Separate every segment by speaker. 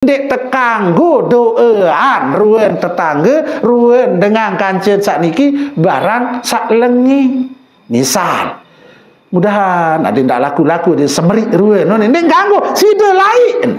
Speaker 1: Dek tekanggu doaan ruan tetangga ruan dengan kancen sakniki barang sak lengi. Misal mudahan ada ndak laku-laku dia semerik ruan ni ganggu sida lain.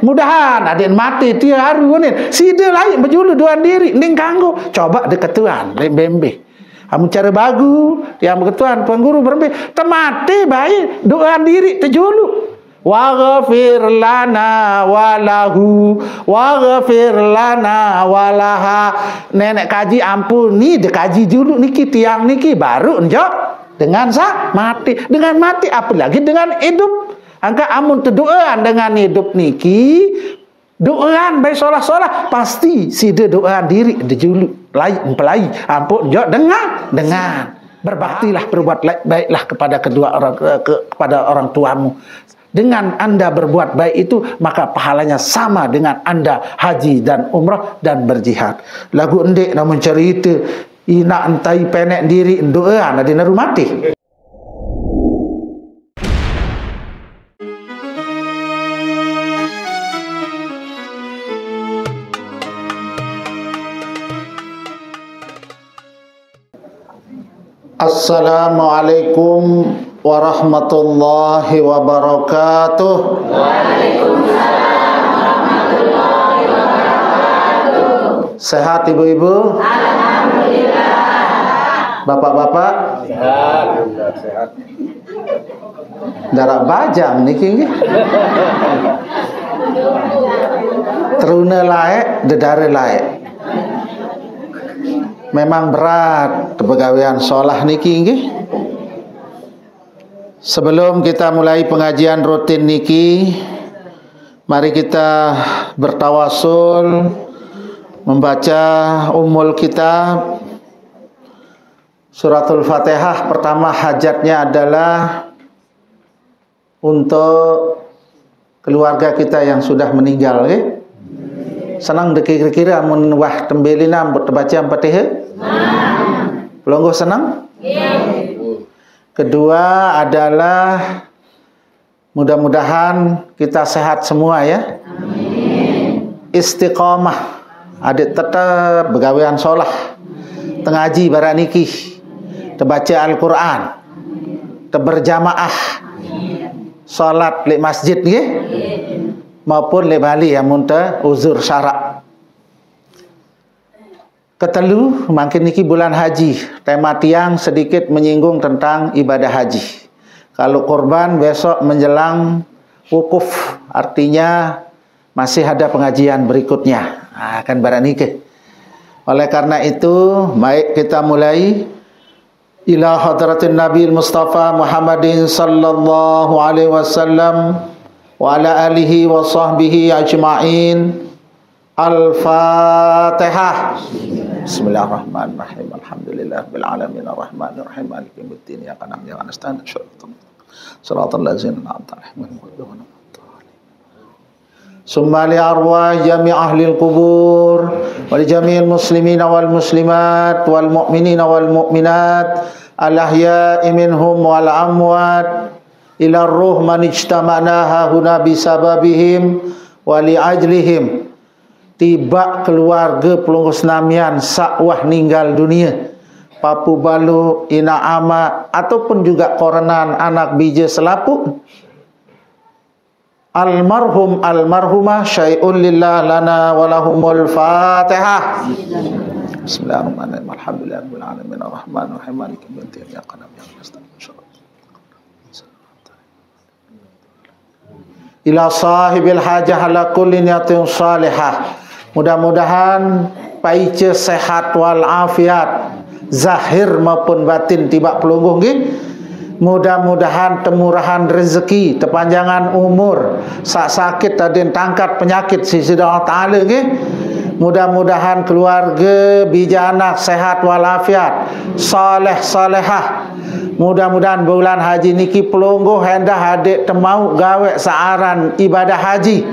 Speaker 1: Mudahan ada mati dia haru ni sida lain berjulu doan diri ning ganggu coba deketuan lain bembe. Amun cara bagu yang berketuan pengguru berembe temati baik doan diri terjulu. Waghfir lana walahu waghfir lana walaha. Nenek kaji ampuni, dekaji dulu niki tiang niki baru njok dengan mati. Dengan mati apalagi dengan hidup. Angka amun terdoaan dengan hidup niki doaan baik solah-solah pasti sida doaan diri dejulu lain empelai ampun njok dengan berbaktilah berbuat baiklah kepada kedua orang kepada orang tuamu. Dengan anda berbuat baik itu maka pahalanya sama dengan anda haji dan umrah dan berjihad. Lagu endek namun cerita ina entai penek diri doa ada naru mati. Assalamualaikum warahmatullahi wabarakatuh.
Speaker 2: Waalaikumsalam warahmatullahi wabarakatuh.
Speaker 1: Sehat ibu-ibu?
Speaker 2: Alhamdulillah.
Speaker 1: Bapak-bapak?
Speaker 3: Sehat.
Speaker 1: Darak bajang niki. Teruna laek, dedare laek. Memang berat kepegawaian solah niki nggih. Sebelum kita mulai pengajian rutin niki, mari kita bertawasul membaca Ummul Kitab Suratul Fatihah. Pertama hajatnya adalah untuk keluarga kita yang sudah meninggal, okay? Senang kira-kira amun wah tembelina baca Fatihah? Pelonggo senang? Kedua adalah mudah-mudahan kita sehat semua ya. Istiqamah, adik tetap begawean solah, tengaji baraniki, terbaca Al-Quran, terberjamaah, solat di masjid nggih, maupun di Bali yang munta uzur syarak. Ketelu, makin niki bulan haji. Tema tiang sedikit menyinggung tentang ibadah haji. Kalau korban besok menjelang wukuf, artinya masih ada pengajian berikutnya. Akan baranikah. Oleh karena itu, baik kita mulai. Ila hadratin Nabi Mustafa Muhammadin sallallahu alaihi wasallam wa ala alihi wa sahbihi ajma'in. Al-Fatihah. Bismillahirrahmanirrahim. Alhamdulillahirabbil alamin arrahmanir rahim maliki yaumiddin iyyaka na'budu wa iyyaka nasta'in shiratal ladzina an'amta 'alaihim ghairil maghdubi 'alaihim. Summa li arwah jami' ahli al-qubur wa li jami'il muslimina wal muslimat wal mu'minina wal mu'minat al-ahya'i minhum wal amwat ila ar-ruh man ijtama'na hahuna bisababihim wa li ajlihim. Tiba keluarga pelunggu senamian sakwah ninggal dunia, papu balu, ina ama, ataupun juga korenan anak bija selapu. Almarhum almarhumah syai'un lillah lana walahumul fatihah. Bismillahirrahmanirrahim. Alhamdulillahirabbil alamin arrahmanir rahim maliki yaumiddin iyyaka na'budu wa iyyaka nasta'in. Ila sahibil hajah ala kulli niyatin salihah. Mudah-mudahan paice sehat wal afiat zahir maupun batin tiba pelungguh nggih. Mudah-mudahan temurahan rezeki, tepanjangan umur, sakit dan tangkat penyakit sisi Allah Taala nggih. Mudah-mudahan keluarga bija anak sehat walafiat, saleh salehah. Mudah-mudahan bulan haji niki pelungguh hendah adik temau gawe saaran ibadah haji.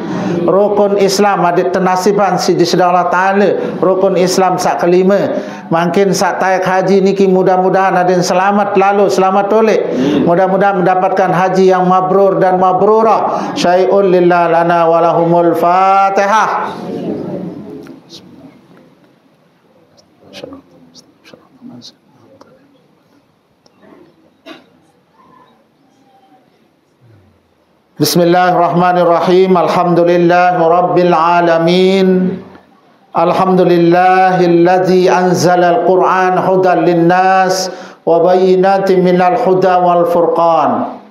Speaker 1: Rukun Islam adik tenasiban sisi Allah Taala, rukun Islam sak kelima. Makin sak taik haji niki mudah-mudahan ada yang selamat lalu selamat tolek. Mudah-mudahan mendapatkan haji yang mabrur dan mabrurah. Syai'un lillah lana walahumul Fatihah. Bismillahirrahmanirrahim. Alhamdulillahirabbil alamin. Alhamdulillahilladzi anzalal Qur'an hudan linnas wa bayyinatin minal huda wal furqan.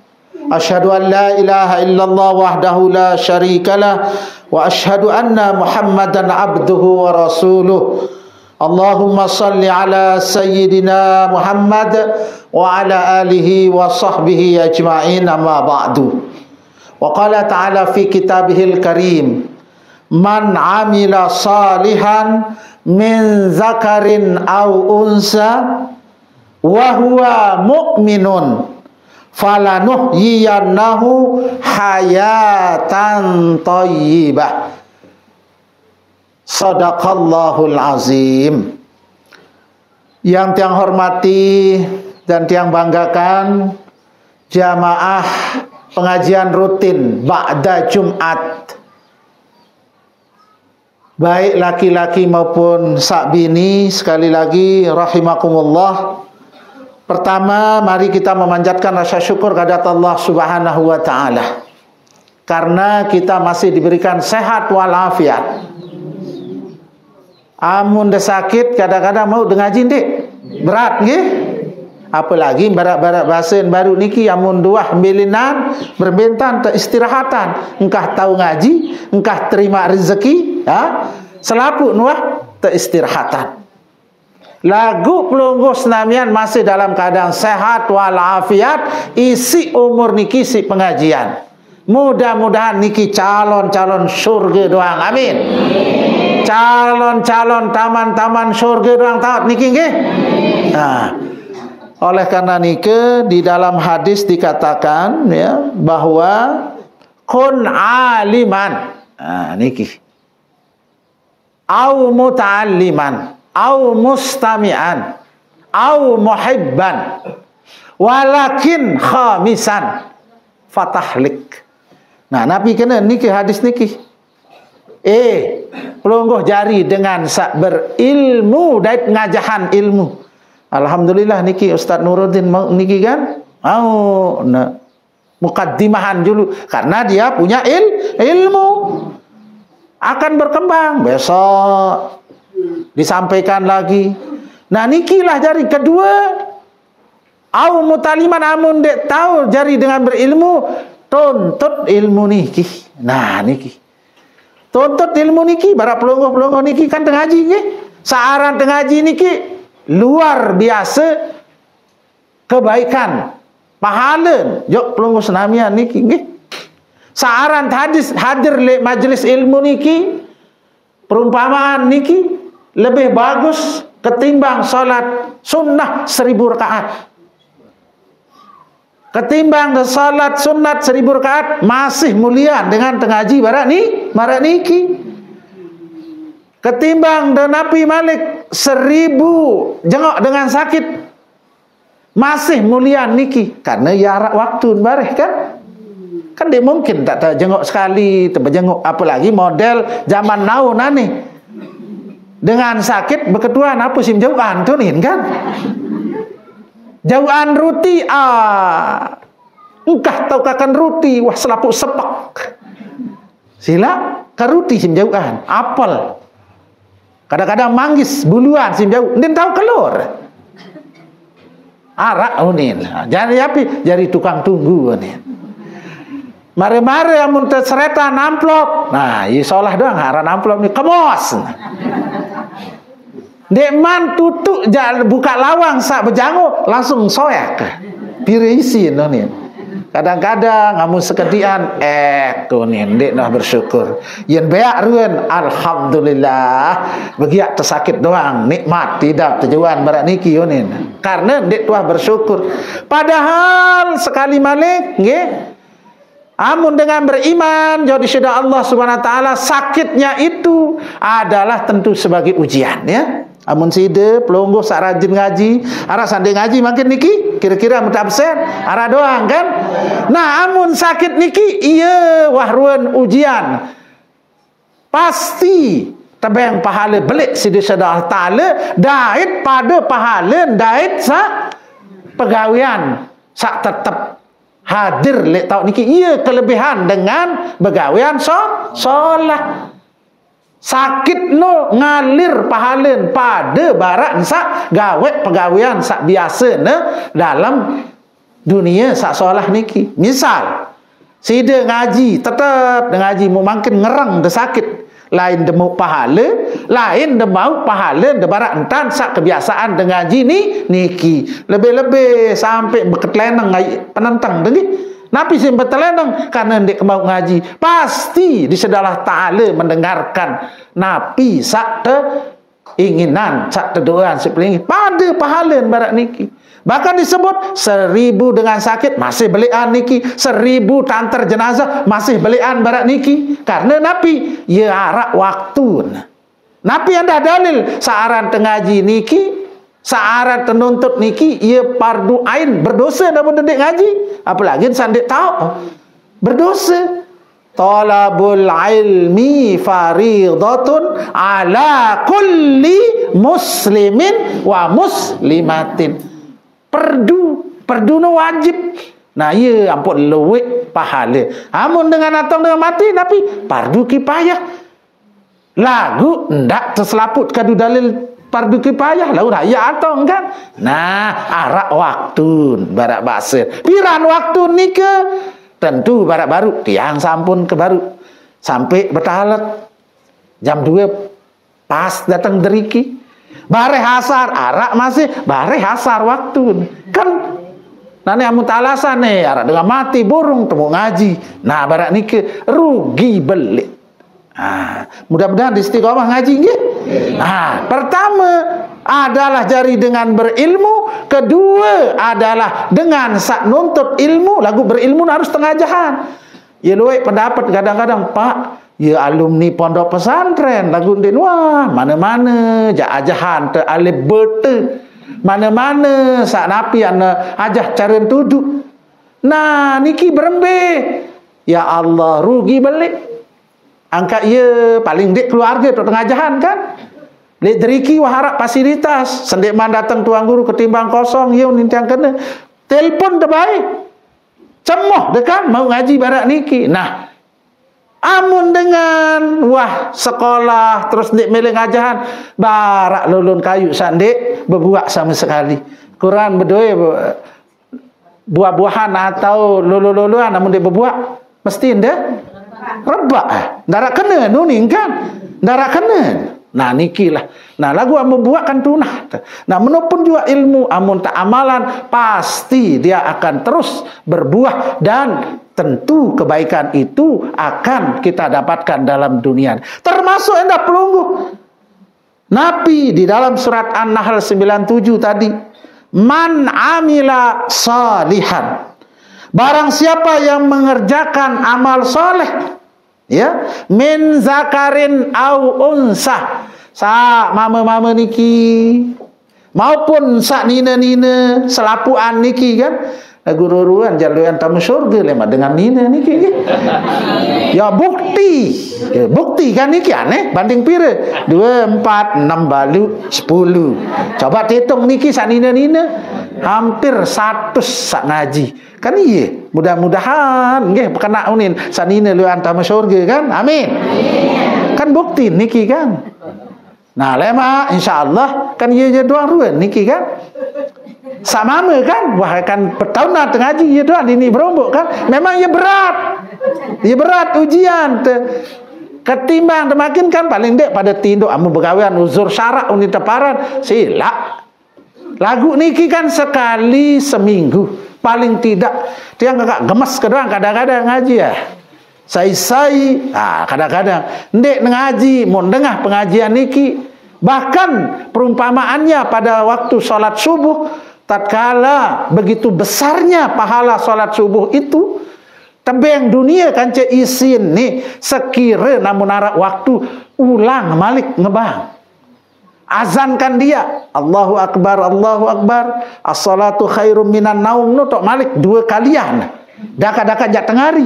Speaker 1: Asyhadu an la ilaha illallah wahdahu la syarikalah wa asyhadu anna Muhammadan abduhu wa rasuluh. Allahumma salli ala sayyidina Muhammad wa ala alihi wa sahbihi ajma'in, amma ba'du. Wa qala ta'ala fi kitabihil karim, man amila salihan min zakarin aw unsa wa huwa mu'minun falanuhyiyannahu hayatan thayyibah. Sadaqallahul azim. Yang tiang hormati dan tiang banggakan jamaah pengajian rutin ba'da Jumat, baik laki-laki maupun sakbini, sekali lagi rahimakumullah. Pertama, mari kita memanjatkan rasa syukur kepada Allah Subhanahu wa taala karena kita masih diberikan sehat walafiat. Amun dah sakit kadang-kadang mau dengaji ndik berat nggih. Apalagi barat-barat bahasa baru niki amun dua milinan berbentan tak istirahatan. Engkah tahu ngaji, engkah terima rezeki, ha? Selaput nuah tak istirahatan. Lagu pelungguh senamian masih dalam keadaan sehat walafiat, isi umur niki si pengajian. Mudah-mudahan niki calon-calon syurga doang. Amin. Calon-calon taman-taman syurga doang taat niki nggih. Nah, oleh karena nike di dalam hadis dikatakan ya bahwa kun aliman, niki au muta'alliman au mustami'an au muhibban walakin khamisan fatahlik. Nah, Nabi kena niki hadis niki pelungguh jari dengan sak berilmu dan ngajahan ilmu. Alhamdulillah niki Ustaz Nuruddin niki kan mau mukaddimahan dulu karena dia punya ilmu akan berkembang, besok disampaikan lagi. Nah nikilah jari kedua au mutaliman, amun dek tahu jari dengan berilmu tuntut ilmu niki. Nah niki tuntut ilmu niki bara pelungguh-pelungguh niki kan tengah ngaji nggih. Saaran tengah ngaji niki luar biasa kebaikan pahala jok pelungguh senamian niki nggih. Saaran hadis hadir le majlis ilmu niki, perumpamaan niki lebih bagus ketimbang salat sunnah 1000 rakaat. Ketimbang salat sunat 1000 rakaat masih mulia dengan tengaji barat niki. Ketimbang dan Nabi Malik 1000 jengok dengan sakit masih mulia niki karena jarak waktu bareh kan dia mungkin tak jengok sekali terjengok, apalagi model zaman now nani dengan sakit berketuan apa sim jauhan tu nih kan jauhan ruti engkah tahu kakan ruti wah selapuk sepak sila karuti sim jauhan apel. Kadang-kadang manggis buluan sim jauh, ndin tahu kelur. Arak unin. Jadi api jadi tukang tunggu unin. Mare-mare amun terseretan amplop. Nah, isolah doang haran amplop ni kemos. Dek man tutuk buka lawang sak bejangu langsung soyak. Pirisi unin. Kadang-kadang amun sekedian kunin dek nah bersyukur. Yen beak ruan alhamdulillah begiak tersakit doang nikmat tidak tujuan berat niki unin. Karena dek tuah bersyukur. Padahal sekali malik nggih amun dengan beriman jadi syeda Allah Subhanahu wa taala sakitnya itu adalah tentu sebagai ujian ya. Amun sida pelungguh sak rajin ngaji, ara sanding ngaji makin niki kira-kira mutabsen, ara doang kan. Nah, amun sakit niki iya wahruan ujian. Pasti tebeng pahala belik sidi sedah taala dait pada pahala dait sak pegawian sak tetap hadir lek tau niki iya kelebihan dengan begawian solat. Sakit no ngalir pahalen pada barat sak gawe pegawian sak biasa ne dalam dunia sak solah niki. Misal sida ngaji tetap ngaji mu makin ngerang de sakit, lain demu pahala, lain demau pahala de barat entan sak kebiasaan de ngaji ni niki. Lebih-lebih sampai berketelenang penentang dengi. Napi sing bertelenang karena ndek mau ngaji. Pasti di sedalah Ta'ala mendengarkan napi sak inginan, sak doaan sepelingin pada pahala barat niki. Bahkan disebut 1000 dengan sakit masih belian niki, 1000 tanter jenazah masih belian barat niki. Karena napi ya arak waktu. Napi anda dalil saaran tengaji niki, saaran tenuntut niki ia fardu ain berdosa dalam mendidik ngaji, apalagi sandik tahu berdosa. Talabul ilmi faridatun ala kulli muslimin wa muslimatin. Perdu no wajib. Nah ia ampun luwek pahala. Amun dengan atau dengan mati tapi fardu kifayah. Lagu ndak terselaput kadu dalil fardu kifayah lalu raya atau kan. Nah arak waktu barak basir. Piran waktu nika tentu barak baru tiang sampun ke baru sampai bertahalat jam 2 pas datang deriki. Bare hasar arak masih bare hasar waktu kan. Nani amu talasan nih arak dengan mati burung temu ngaji. Nah barak nika rugi belik. Mudah-mudahan istiqomah ngaji nggih. Pertama adalah jari dengan berilmu, kedua adalah dengan sak nuntut ilmu. Lagu berilmu harus tengah jahan. Ya luwek pendapat kadang-kadang Pak, ya alumni pondok pesantren lagu ndin wah mana-mana ajahan te alif bete. Mana-mana sak napi ana ajah cara tuduh. Nah niki berembe. Ya Allah rugi balik. Angkat ya paling dek keluarga tu tengah jahan kan. Lek deriki wah harap fasilitas sendik man datang tuang guru ketimbang kosong ya nintang kena telpon terbaik cemoh dekan mau ngaji barak niki. Nah amun dengan wah sekolah terus dek meleng ajahan barak lulun kayu sandik berbuak sama sekali. Quran berdoa buah-buahan atau lulu-luluan namun dia berbuak mesti ndak rebak darak kena nuning kan darak kena. Nah nikilah. Nah lagu amun buat kan tunah. Nah menupun juga ilmu amun tak amalan pasti dia akan terus berbuah dan tentu kebaikan itu akan kita dapatkan dalam dunia. Termasuk hendak pelunggu. Nabi di dalam surat An-Nahl 97 tadi, man amila salihan. Barang siapa yang mengerjakan amal soleh, ya, min zakarin au unsa, sa mama-mama niki maupun sak nina-nina selapuan niki kan guru-guruan jaluan tamu syurga lemah dengan nina niki ya bukti kan niki aneh banding pira 2, 4, 6 balu 10 coba hitung niki sak nina-nina hampir 100 sak ngaji kan iya mudah-mudahan nggih kena unin sak nina luan tamu syurga kan amin kan bukti niki kan. Nah lema insyaallah kan ia je doang ruan niki kan. Sama kan wah kan bertahun tengah ngaji ia doang ini berombok kan. Memang ia berat. Ia berat ujian ketimbang temakin kan paling dek pada tinduk amu begawian uzur syarak uni teparan sila. Lagu niki kan sekali seminggu paling tidak dia enggak gemes kedoang kadang-kadang ngaji ya. Sai-sai kadang-kadang ndek ngaji mun dengah pengajian niki bahkan perumpamaannya pada waktu sholat subuh tatkala begitu besarnya pahala sholat subuh itu tebeng dunia kan ce isin nih sekira namun arak waktu ulang malik ngebang azankan dia, Allahu Akbar, Allahu Akbar, as-salatu khairum minan naum, no tok malik 2 kalian. Dakat-dakat jak tengari.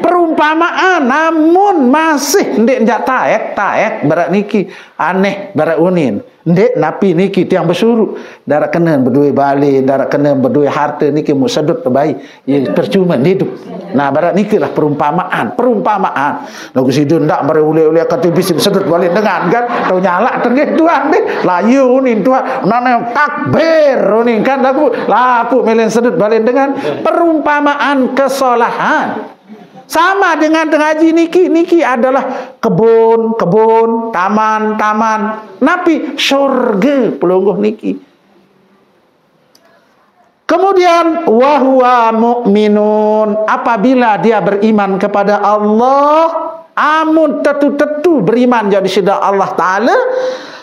Speaker 1: Perumpamaan namun masih ndek jak taek barat niki aneh barat unin. Ndek napi niki tiang bersuruh darat kena berdua balik, darat kena berdua harta niki mu sedut terbaik. Ya percuma hidup. Nah barat niki lah perumpamaan. Lagu sidun ndak bare ule-ule kata bisi sedut balik dengan kan tau nyala tengah tuan ni. Layu unin tuan nana takbir unin kan laku melen sedut balik dengan perumpamaan kesolahan. Sama dengan ngaji niki adalah kebun, taman. Napi syurga pelungguh niki. Kemudian wahwa mu'minun, apabila dia beriman kepada Allah, amun tetu beriman jadi sida Allah Ta'ala,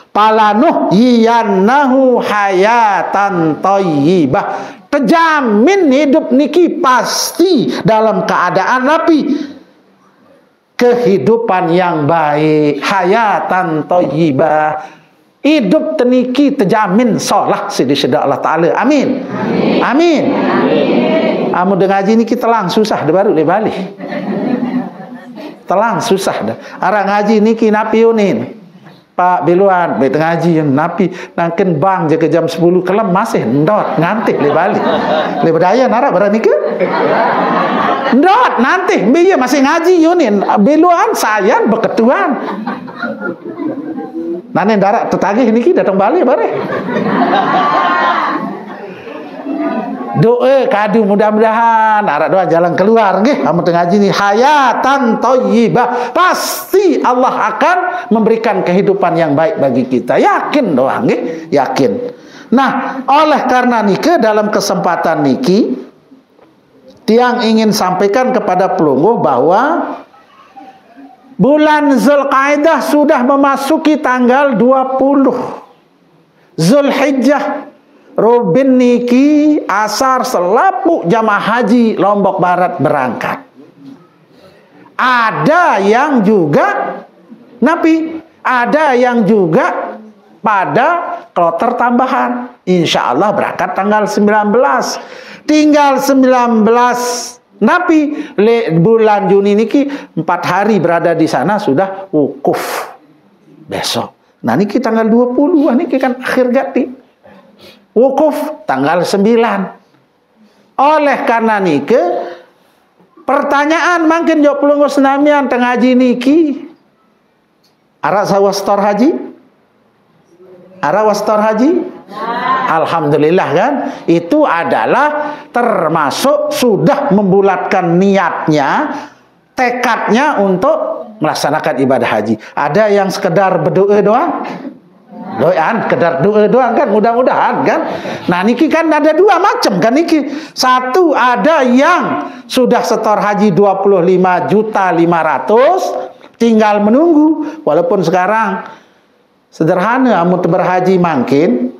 Speaker 1: palanuh yiyannahu hayatan thayyibah, terjamin hidup niki pasti dalam keadaan napi kehidupan yang baik, hayatan thayyibah, hidup teniki terjamin solah sida Allah Ta'ala. Amin. Amun dengar ngaji ni kita lang susah dah baru balik. Telang susah dah. Arang ngaji niki napi unin. Pak Biluan, baik ngaji yang napi nangken bang jaga jam 10 kelam masih ndot ngantik le balik. Le berdaya nara berani ke? Ndot nanti biya masih ngaji yunin. Biluan sayan berketuan. Nane darat tetagih niki datang balik bare. Doa kadu mudah-mudahan arah doa jalan keluar nggih amun ngaji ni hayatan thayyibah, pasti Allah akan memberikan kehidupan yang baik bagi kita. Yakin doa nggih, yakin. Nah, oleh karena niki dalam kesempatan niki tiang ingin sampaikan kepada pelungguh bahwa bulan Zulqa'dah sudah memasuki tanggal 20 Zulhijjah. Robin niki asar selapuk jamaah haji Lombok Barat berangkat. Ada yang juga napi, ada yang juga pada kloter tambahan. Insya Allah berangkat tanggal 19. Tinggal 19 napi bulan Juni niki 4 hari berada di sana sudah wukuf besok. Nah niki tanggal 20 niki kan akhir gati. Wukuf tanggal 9. Oleh karena niki pertanyaan makin jawab pelungguh senamian tengah haji niki arah sawastor haji? Arah wastor haji? Alhamdulillah kan. Itu adalah termasuk sudah membulatkan niatnya, tekadnya untuk melaksanakan ibadah haji. Ada yang sekedar berdoa doang. Kedar doa doang kan, mudah-mudahan kan. Nah niki kan ada 2 macam kan niki. Satu ada yang sudah setor haji 25.500.000 tinggal menunggu. Walaupun sekarang sederhana amun berhaji mangkin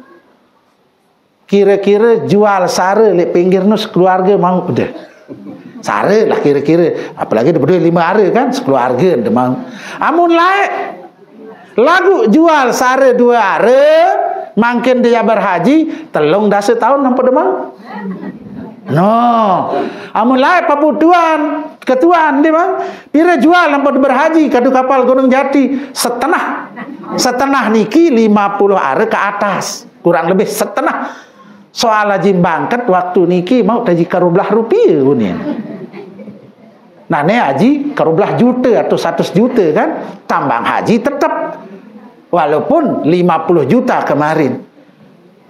Speaker 1: kira-kira jual sare lek pinggir nus keluarga mau udah. Sare lah kira-kira, apalagi dia berdua 5 hari kan sekeluarga demang. Amun laik lagu jual sare 2 hari mangkin dia berhaji telung dah setahun nampak demang. No, amun lain paputuan ketuan dia bang, pira jual nampak berhaji kadu kapal Gunung Jati setengah niki 50 hari ke atas, kurang lebih setengah. Soal haji bangkat waktu niki mau taji karublah rupiah unin. Nah ne haji karublah juta atau 100 juta kan, tambang haji tetap walaupun 50 juta kemarin.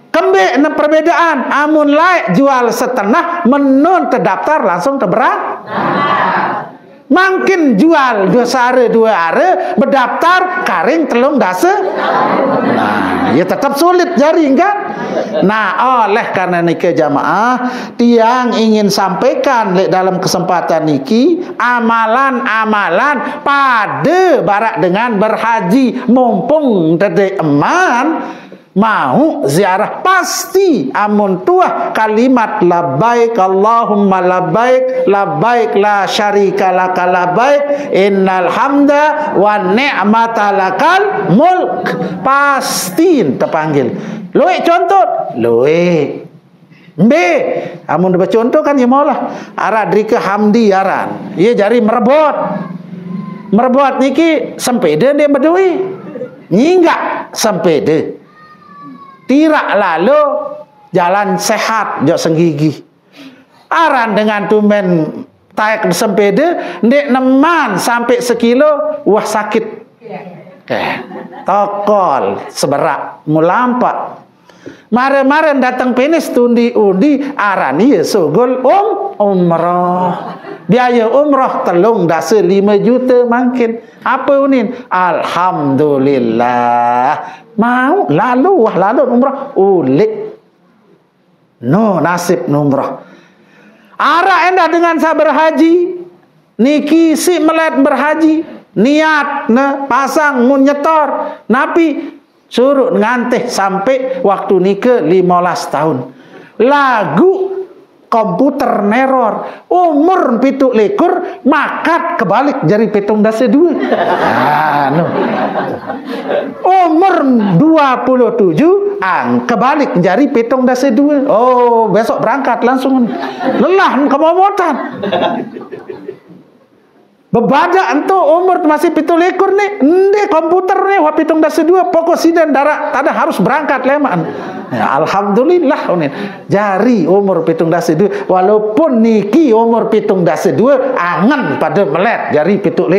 Speaker 1: Kembali na perbedaan, amun laik jual setengah menun terdaftar langsung terberang. Mungkin jual 2 hari berdaftar karing telung dasa. Nah, ya tetap sulit jaring kan. Nah, oleh karena niki jamaah tiang ingin sampaikan dalam kesempatan niki amalan-amalan pada barak dengan berhaji mumpung tadi eman mau ziarah pasti amun tuah kalimat labbaik Allahumma labbaik labbaik la syarika laka labbaik innal hamda wan ni'mata lakal mulk, pasti terpanggil. Luik contoh, luik. B, amun bercontoh kan ya maulah. Ara drika hamdi aran. Ia jari merebot. Merebot niki sempeda dia berdui. Nyinggak sempeda. Tirak lalu jalan sehat jok senggigi. Aran dengan tumen tayak sempeda ndek neman sampai sekilo wah sakit. Tokol seberak mulampak. Maren-maren datang penis tundi-undi arani ya sugul umrah. Biaya umrah telung dasa 5 juta mungkin. Apa unin? Alhamdulillah. Mau lalu wah lalu umrah ulik. No nasib umrah. Ara enda dengan sa berhaji. Niki si melet berhaji. Niat na pasang mun nyetor. Napi suruh nganteh sampai waktu nikah 15 tahun. Lagu komputer neror. Umur 17 makat kebalik jari 17. No. Umur 27 kebalik jari 17. Oh, besok berangkat langsung. Lelah kemomotan. Bebadak entu umur masih 17 nih. Ndek komputer nih wa 17 pokok sidan darat tada harus berangkat leman. Ya, alhamdulillah unin. Jari umur 17 walaupun niki umur 17 angen pada melet jari 17.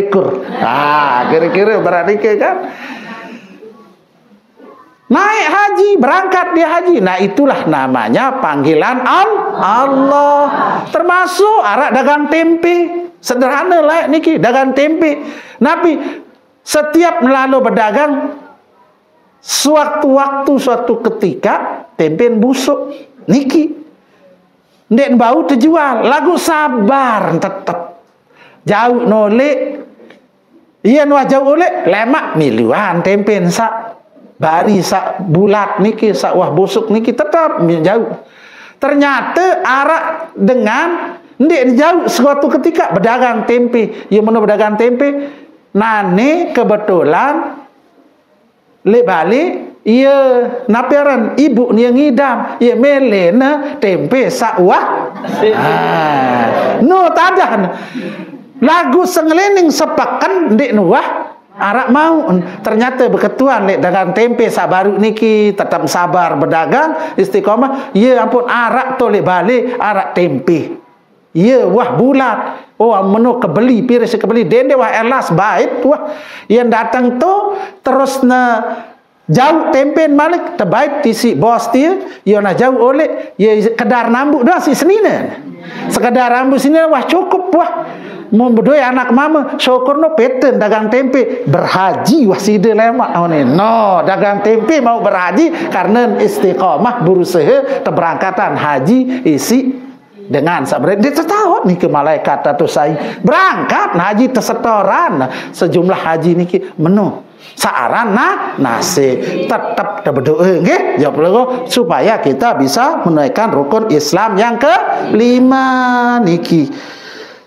Speaker 1: Kira-kira berarti kan. Naik haji, berangkat dia haji. Nah itulah namanya panggilan Allah. Termasuk arak dagang tempe. Sederhana lah niki dagang tempe. Nabi setiap melalu berdagang suatu ketika tempe busuk niki ndek bau terjual. Lagu sabar tetap jauh nolek. Iya nuah jauh oleh lemak miluan tempe sak bari sak bulat niki sak wah busuk niki tetap jauh. Ternyata arak dengan ndek jauh suatu ketika berdagang tempe. Ia mana berdagang tempe? Nane kebetulan le balik ia napiaran ibu ni yang ngidam. Ia melena tempe sakwah. No tadah. Lagu senglening sepakan ndek nuah arak mau. Ternyata berketuan lek dagang tempe sak baru niki tetap sabar berdagang istiqamah. Ya ampun arak tu lek balik arak tempe. Ya wah bulat. Oh menu kebeli piris kebeli dende wah elas bait wah yang datang tu terus na jauh tempen malik terbaik tisi bos dia ia na jauh oleh ya kedar nambuk dah si senina sekedar rambut sini wah cukup wah mau berdua anak mama syukur no peten dagang tempe berhaji wah sida lemak no dagang tempe mau berhaji karena istiqamah berusaha terberangkatan haji isi dengan sabar dia tertawa ni ke malaikat atau saya berangkat haji tersetoran sejumlah haji ni menu saaran nasi tetap berdoa nggih jawab supaya kita bisa menunaikan rukun Islam yang ke-5 niki.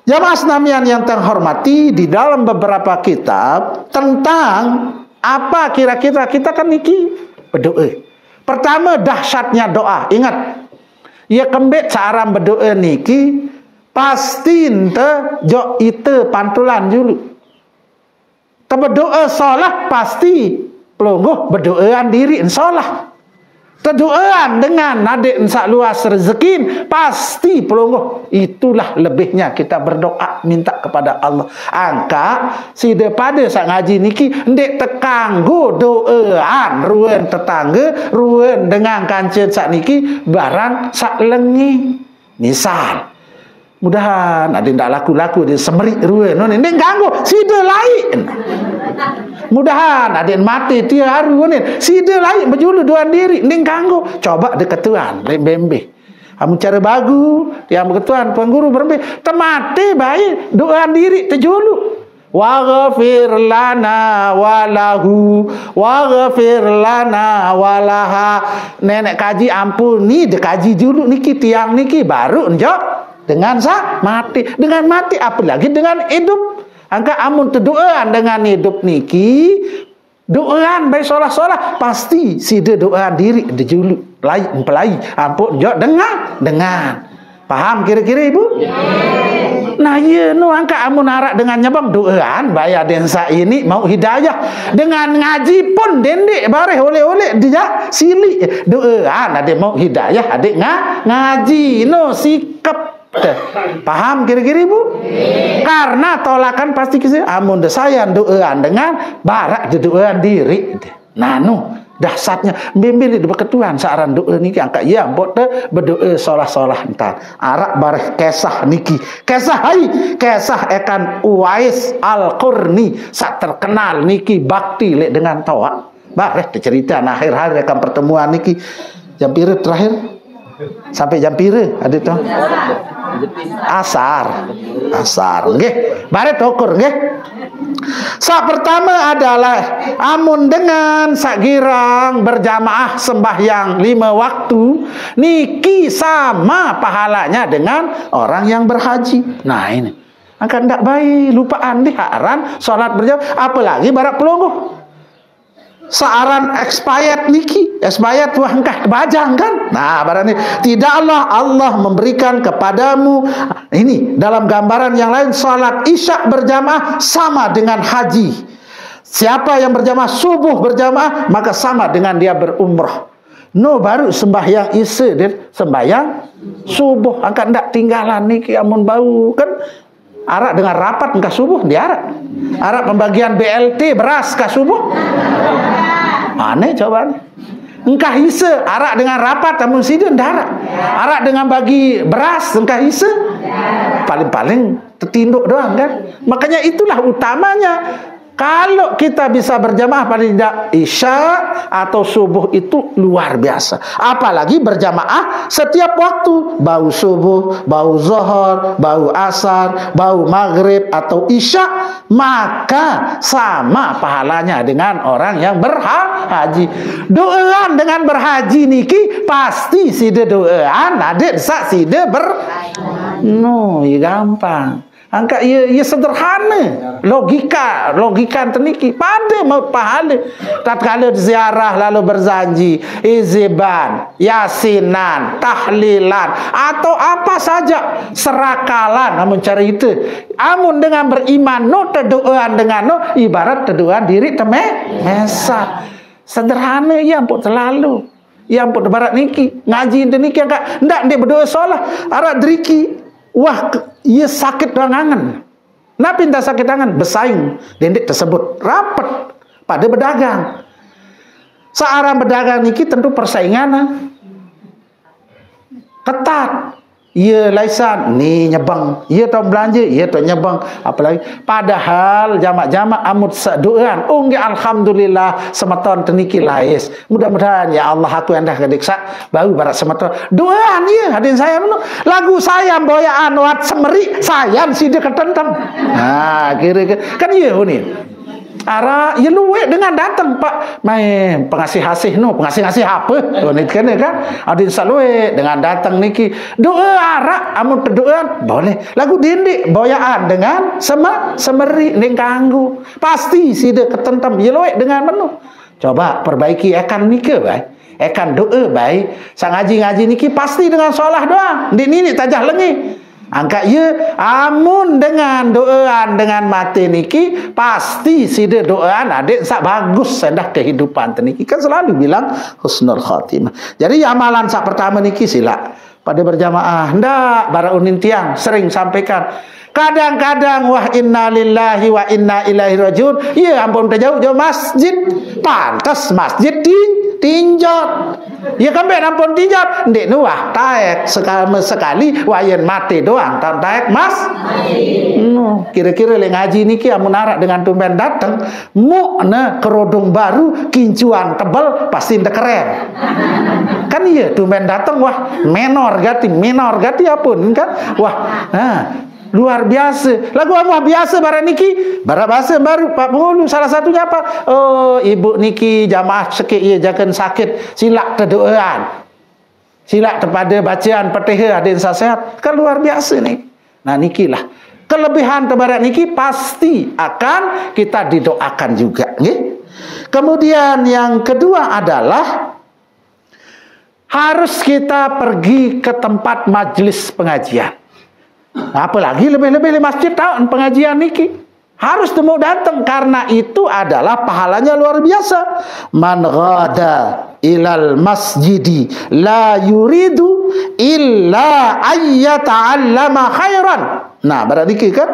Speaker 1: Jamaah sekalian yang terhormati, di dalam beberapa kitab tentang apa kira-kira kita kan niki berdoa. Pertama dahsyatnya doa. Ingat ia kembet searam berdoa niki pasti ente jok ite pantulan dulu. Berdoa solah pasti pelungguh berdoaan diri insyaallah. Terdoaan dengan adik sak luas rezeki pasti pelungguh. Itulah lebihnya kita berdoa minta kepada Allah. Angka si daripada sak ngaji niki ndek tekanggu doaan ruan tetangga ruan dengan kancen sak niki barang sak lengi. Misal mudahan ada ndak laku-laku dia semerik ruan ni ndek ganggu sida lain. Mudahan ada mati tiap hari ni sida lain berjulu doan diri ndek ganggu coba deketuan lembembe. Amun cara bagu yang berketuan pengguru berembe temate baik doan diri terjulu. waghfir lana walahu waghfir lana walaha. Nenek kaji ampuni, de kaji dulu niki tiang niki baru njok dengan mati. Dengan mati apalagi dengan hidup. Angka amun terdoaan dengan hidup niki, doaan baik solah-solah pasti si de doaan diri de julu lain pelai ampun njok dengan. Paham kira-kira ibu? Nah ya nu angka amun arak dengan nyabang doaan bayar densa ini mau hidayah dengan ngaji pun dendek bareh oleh-oleh dia sili doaan ada mau hidayah ada ngaji no sikap. Paham kira-kira ibu? Karena tolakan pasti kisah amun desayan doaan dengan barak doaan diri. Nah nu dahsyatnya bimbing di berketuan saran doa niki angka ya mbok berdoa solah-solah entar arak bareh kisah niki kisah ekan Uwais Al-Qurni sak terkenal niki bakti lek dengan tawa bareh cerita akhir hari akan pertemuan niki jam pira terakhir sampai jam pira ada tu asar nggih bareh tokur nggih. Sak pertama adalah amun dengan sak girang berjamaah sembahyang 5 waktu niki sama pahalanya dengan orang yang berhaji. Nah ini angkat ndak baik lupaan diharan salat berjamaah apalagi barak pelungguh. Searan expired niki, expired wah engkah kebajang kan? Nah, barang ini tidaklah Allah memberikan kepadamu ini dalam gambaran yang lain salat isya berjamaah sama dengan haji. Siapa yang berjamaah subuh berjamaah maka sama dengan dia berumrah. No baru sembahyang isya dia sembahyang subuh angkat ndak tinggalan niki amun bau kan. Arak dengan rapat engkah subuh diarak. Arak pembagian BLT beras kah subuh. Aneh coba ni. Engkah hisa arak dengan rapat namun sidin darak. Arak dengan bagi beras engkah hisa. Paling-paling tertinduk doang kan. Makanya itulah utamanya. Kalau kita bisa berjamaah pada tidak isya atau subuh itu luar biasa. Apalagi berjamaah setiap waktu. Bau subuh, bau zuhur, bau asar, bau maghrib atau isya. Maka sama pahalanya dengan orang yang berhaji. Doaan dengan berhaji niki pasti sida doaan adik sak sida no, ya gampang. Angka ia sederhana. Logika teniki pada mau pahala. Tatkala ziarah lalu berzanji, iziban, yasinan, tahlilan atau apa saja serakalan namun cari itu. Amun dengan beriman no terdoaan dengan no ibarat terdoaan diri mesa. Sederhana ya ampun terlalu. Ya ampun barat niki ngaji niki angka ndak dia berdoa solah arak driki. Wah, ia sakit rangangan. Nah pinta sakit tangan bersaing dendek tersebut rapat pada berdagang. Seorang berdagang niki tentu persaingan ketat. Ia laisan ni nyebang, ia tau belanja, ia tau nyebang, apalagi padahal jamak-jamak amut doaan. Oh nggih alhamdulillah semeton teniki lais. Mudah-mudahan ya Allah aku endah kedeksa baru barat semeton. Doaan ya hadirin saya menu. Lagu saya boyaan wat semeri sayang si dia ketentam. Nah, kira-kira kan iya ni. Ara ya luwe dengan datang Pak main pengasih-asih no pengasih-asih apa ni kan adin salwe dengan datang niki doa ara amun terdoa boleh lagu dindik boyaan dengan semeri ning kanggu pasti sida ketentam ya luwe dengan menu coba perbaiki ekan niki baik ekan doa baik sang ngaji niki pasti dengan solah doang ndik tajah lengi angka ye amun dengan doaan dengan mati niki pasti sida doaan adik sak bagus sendah kehidupan teniki kan selalu bilang husnul khatimah. Jadi amalan sak pertama niki sila pada berjamaah ndak baraunin tiang sering sampaikan kadang-kadang wah inna lillahi wa inna ilaihi rajiun ya ampun jauh-jauh masjid pantas masjid tinjot ya kan ampun tinjot ndek nuah taek sekali wayan mati doang taek mas no kira-kira le ngaji niki amun arak dengan tumben datang mukna kerodong baru kincuan tebal pasti keren kan iya tumben datang wah menor gati apun kan wah nah luar biasa. Lagu amuh biasa barang niki, barang bahasa baru Pak Penghulu. Salah satunya apa? Oh, ibu niki jamaah sikit ia jangan sakit, silak terdoaan. Silak kepada bacaan Fatihah ada nasihat. Kan luar biasa nih. Nah, nikilah kelebihan tebarak niki pasti akan kita didoakan juga, nggih. Kemudian yang kedua adalah harus kita pergi ke tempat majlis pengajian. Apalagi lebih-lebih di masjid tahun pengajian niki. Harus temu datang karena itu adalah pahalanya luar biasa. Man ghada ilal masjidi la yuridu illa ayyata'allama khairan. Nah, berarti kan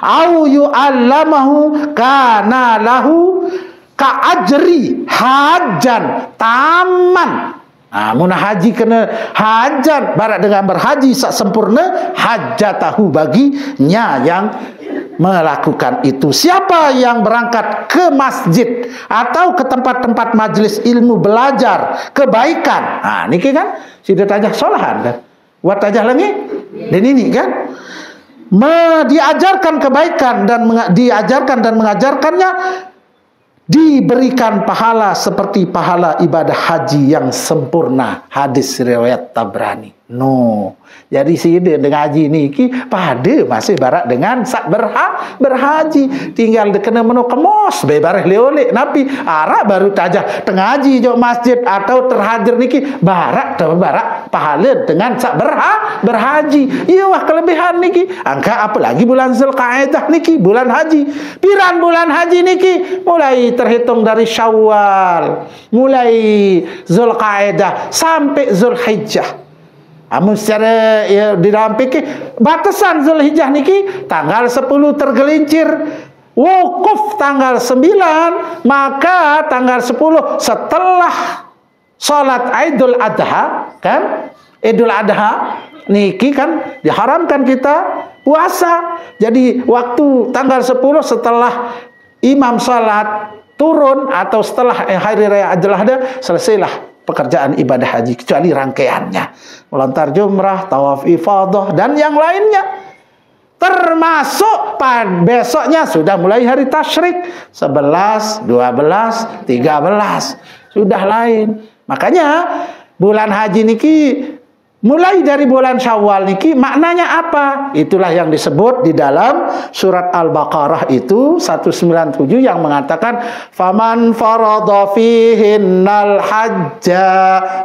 Speaker 1: au yu'allamahu kana lahu ka'ajri hajan taman. Nah, munah haji kena hajat barat dengan berhaji sak sempurna hajatahu baginya yang melakukan itu. Siapa yang berangkat ke masjid atau ke tempat-tempat majlis ilmu belajar kebaikan. Nah, niki kan sudah tajah solahan kan. Buat tajah lagi dan ini kan diajarkan kebaikan dan diajarkan dan mengajarkannya, diberikan pahala seperti pahala ibadah haji yang sempurna. Hadis riwayat Tabrani. No. Jadi sida dengan haji niki pada masih barat dengan sak berhaji. Tinggal kena menu kemos bebareh leolek napi arak baru tajah tengah haji jauh masjid atau terhadir niki barat pahala dengan sak berhaji. Iya wah kelebihan niki. Angka apalagi bulan Zulqa'dah niki bulan haji. Piran bulan haji niki mulai terhitung dari Syawal, mulai Zulqa'dah sampai Zulhijjah. Amun secara ya, di dalam fikih batasan Zulhijjah niki tanggal 10 tergelincir, wukuf tanggal 9, maka tanggal 10 setelah salat Idul Adha kan, Idul Adha niki kan diharamkan kita puasa. Jadi waktu tanggal 10 setelah imam salat turun atau setelah hari raya Idul Adha selesailah pekerjaan ibadah haji kecuali rangkaiannya, melontar jumrah, tawaf ifadah dan yang lainnya. Termasuk besoknya sudah mulai hari tasyrik 11, 12, 13 sudah lain. Makanya bulan haji niki mulai dari bulan Syawal niki maknanya apa? Itulah yang disebut di dalam surat Al-Baqarah itu 197 yang mengatakan faman farada fihinnal hajja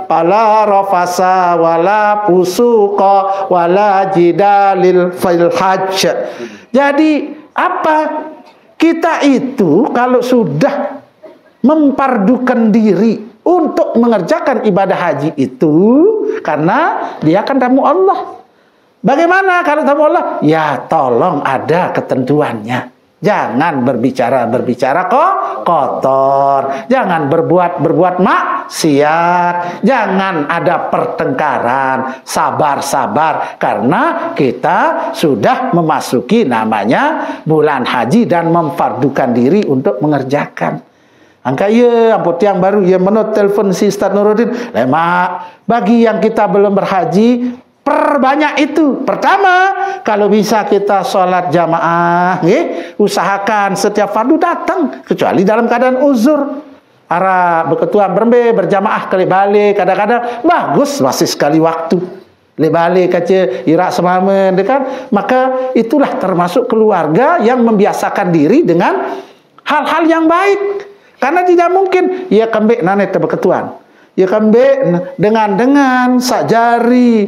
Speaker 1: fala rafasa wala fusuqa wala jidalil fil hajj. Jadi apa? Kita itu kalau sudah mempardukan diri untuk mengerjakan ibadah haji itu karena dia akan tamu Allah. Bagaimana kalau tamu Allah? Ya tolong ada ketentuannya. Jangan berbicara kotor, jangan berbuat maksiat, jangan ada pertengkaran, sabar karena kita sudah memasuki namanya bulan haji dan memfardukan diri untuk mengerjakan. Angka ya, ampun yang baru ya menurut telepon si Ustaz Nuruddin. Lemak, bagi yang kita belum berhaji, perbanyak itu. Pertama, kalau bisa kita sholat jamaah, usahakan setiap fardu datang, kecuali dalam keadaan uzur. Ara berketua berjamaah kali balik, kadang-kadang bagus masih sekali waktu. Lebalik kaca irak semamen dekat, maka itulah termasuk keluarga yang membiasakan diri dengan hal-hal yang baik. Karena tidak mungkin ia kembek nanet berketuan. Ia kembek dengan sajari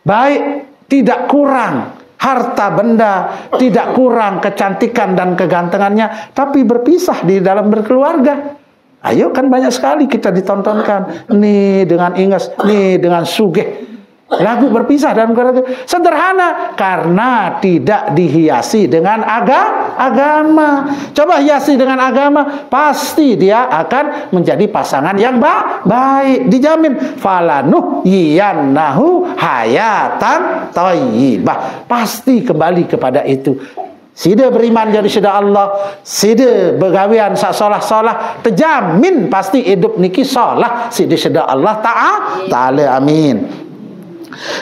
Speaker 1: baik, tidak kurang harta benda, tidak kurang kecantikan dan kegantengannya, tapi berpisah di dalam berkeluarga. Ayo kan banyak sekali kita ditontonkan, nih dengan ingas, nih dengan sugih. Lagu berpisah dalam keluarga sederhana karena tidak dihiasi dengan agama. Coba hiasi dengan agama, pasti dia akan menjadi pasangan yang baik, dijamin. Falanuh yiyannahu hayatan thayyibah. Pasti kembali kepada itu. Sida beriman jadi sida Allah, sida bergawian sak solah-solah, terjamin pasti hidup niki solah sida Allah Ta'ala. Amin.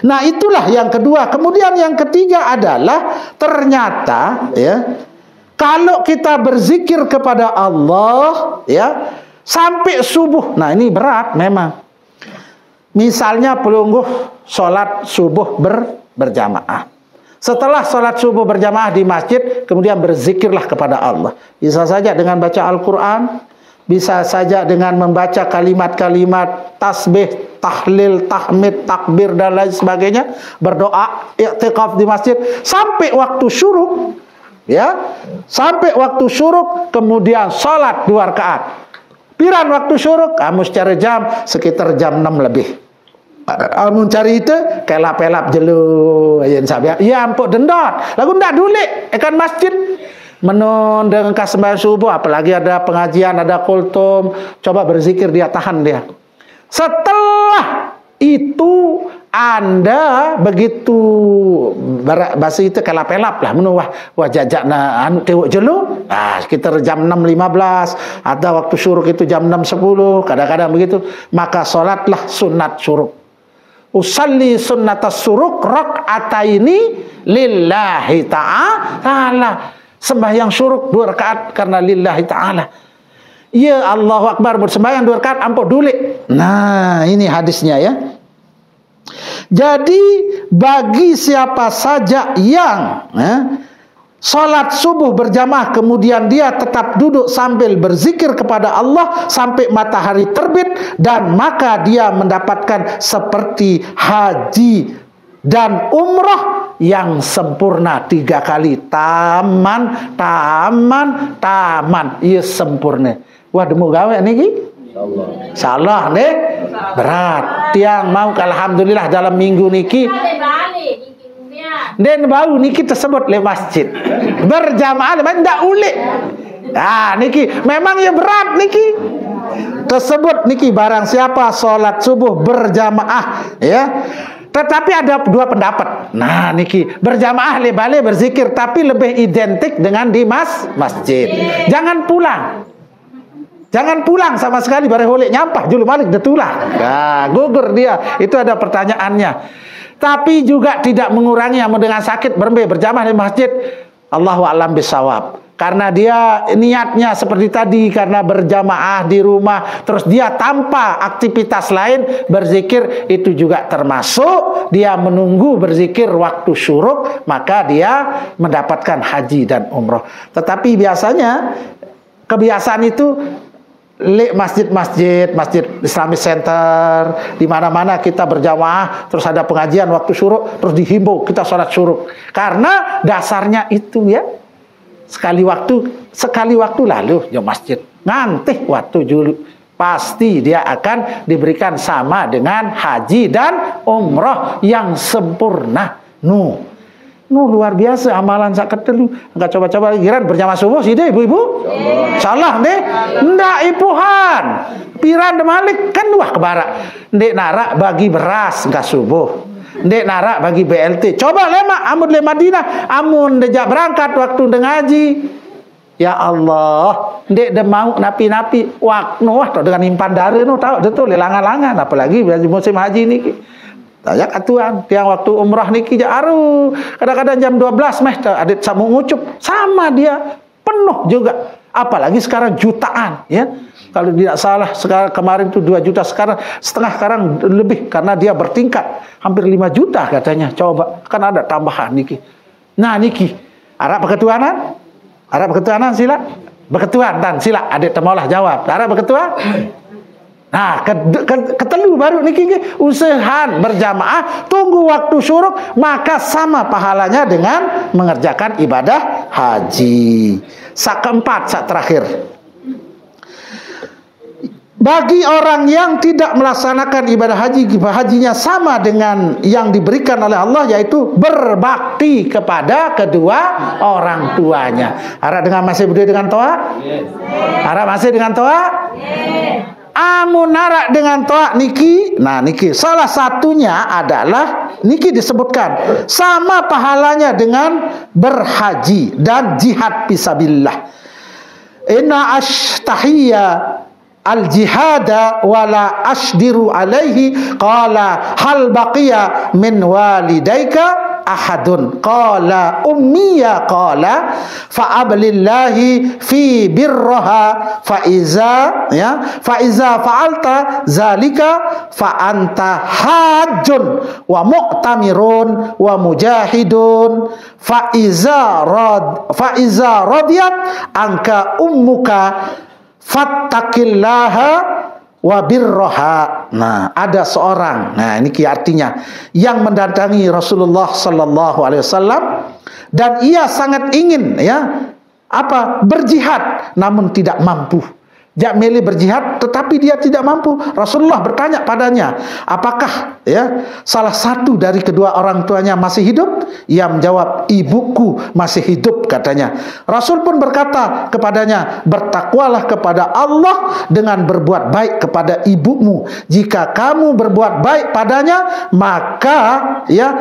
Speaker 1: Nah, itulah yang kedua. Kemudian yang ketiga adalah ternyata ya, kalau kita berzikir kepada Allah ya sampai subuh. Nah, ini berat memang. Misalnya pelungguh sholat subuh berjamaah. Setelah sholat subuh berjamaah di masjid, kemudian berzikirlah kepada Allah. Bisa saja dengan baca Al-Quran, bisa saja dengan membaca kalimat-kalimat tasbih, tahlil, tahmid, takbir dan lain sebagainya, berdoa, i'tikaf di masjid sampai waktu syuruk, ya, sampai waktu syuruk, kemudian sholat 2 rakaat. Piran waktu syuruk, kamu secara jam sekitar jam 6 lebih. Amun cari itu kelap-kelap jelu ayen sabia. Ya ampun dendot. Lagu ndak dulik ikan masjid. Menon dengan sembahyang subuh, apalagi ada pengajian, ada kultum, coba berzikir dia, tahan dia. Setelah itu Anda begitu bahasa itu kelap-kelap lah menuah jajakna anu tewuk jelu. Sekitar jam 6.15 atau waktu syuruk itu jam 6.10, kadang-kadang begitu, maka salatlah sunat syuruk. Usalli sunnatas suruk rak'ataini lillahi ta'ala. Sembahyang syuruk 2 rakaat karena lillahi ta'ala. Ya Allahu Akbar bersembahyang 2 rakaat ampun dulik. Nah, ini hadisnya ya. Jadi bagi siapa saja yang salat subuh berjamaah kemudian dia tetap duduk sambil berzikir kepada Allah sampai matahari terbit, dan maka dia mendapatkan seperti haji dan umrah yang sempurna 3 kali. Taman. Ia sempurna. Wah, demu gawe niki? Insyaallah nih. Berat. Tiang mau alhamdulillah dalam minggu niki. Dan bau niki tersebut le masjid berjamaah ndak ulik. Niki memang ya berat niki tersebut niki, barang siapa sholat subuh berjamaah ya. Tetapi ada 2 pendapat. Nah niki berjamaah le balik berzikir, tapi lebih identik dengan di masjid. Jangan pulang sama sekali, bare holek nyampah julu malik detulah. Gugur dia. Itu ada pertanyaannya. Tapi juga tidak mengurangi yang dengan sakit berjamaah di masjid. Allahu a'lam bisawab. Karena dia niatnya seperti tadi, karena berjamaah di rumah, terus dia tanpa aktivitas lain berzikir, itu juga termasuk dia menunggu berzikir waktu syuruk, maka dia mendapatkan haji dan umroh. Tetapi biasanya kebiasaan itu masjid Islamic Center, di mana-mana kita berjamaah, terus ada pengajian waktu syuruk, terus dihimbau kita sholat syuruk. Karena dasarnya itu ya, sekali waktu lalu ya masjid ngantih waktu dulu, pasti dia akan diberikan sama dengan haji dan umroh yang sempurna. Luar biasa amalan sak ketelu. Enggak coba-coba giran berjamaah subuh sih deh ibu-ibu. Salah deh. Ndak ipuhan. Piran demalik kan wah kebarak. Ndek narak bagi beras enggak subuh. Ndek narak bagi BLT. Coba lemak amun le Madinah, amun dejak berangkat waktu de ngaji. Ya Allah, ndek de mau napi-napi waktu wah dengan impan dare tahu betul langan-langan, apalagi musim haji niki. Tayak atuan tiang waktu umrah niki aru kadang-kadang jam 12 meh adik samu ngucup sama dia penuh juga, apalagi sekarang jutaan ya. Kalau tidak salah sekarang kemarin itu 2 juta, sekarang sekarang lebih karena dia bertingkat hampir 5 juta katanya. Coba kan ada tambahan niki. Nah niki Arab berketuanan sila berketuan dan sila adik temolah jawab Arab berketuan. Nah, ketelu baru niki usahan berjamaah tunggu waktu syuruk, maka sama pahalanya dengan mengerjakan ibadah haji. Keempat, terakhir. Bagi orang yang tidak melaksanakan ibadah haji, hajinya sama dengan yang diberikan oleh Allah, yaitu berbakti kepada kedua orang tuanya. Harap dengan masih berdua dengan toa? Harap masih dengan toa? Amun narak dengan toa niki, nah niki salah satunya adalah niki disebutkan sama pahalanya dengan berhaji dan jihad fisabilillah. Inna ashtahiyya al-jihada wala ashdiru alaihi. Qala hal baqiya min walidayka ahadun? Qala ummiya. Qala fa'ablillahi fi birraha fa iza fa'alta zalika fa anta hajjun wa mu'tamirun wa mujahidun fa iza radiyat angka ummuka fattaqillaha wa birraha. Nah, ada seorang, nah ini artinya, yang mendatangi Rasulullah sallallahu alaihi wasallam dan ia sangat ingin berjihad namun tidak mampu. Dia milih berjihad tetapi dia tidak mampu. Rasulullah bertanya padanya, apakah salah satu dari kedua orang tuanya masih hidup? Ia menjawab, ibuku masih hidup, katanya. Rasul pun berkata kepadanya, bertakwalah kepada Allah dengan berbuat baik kepada ibumu. Jika kamu berbuat baik padanya, maka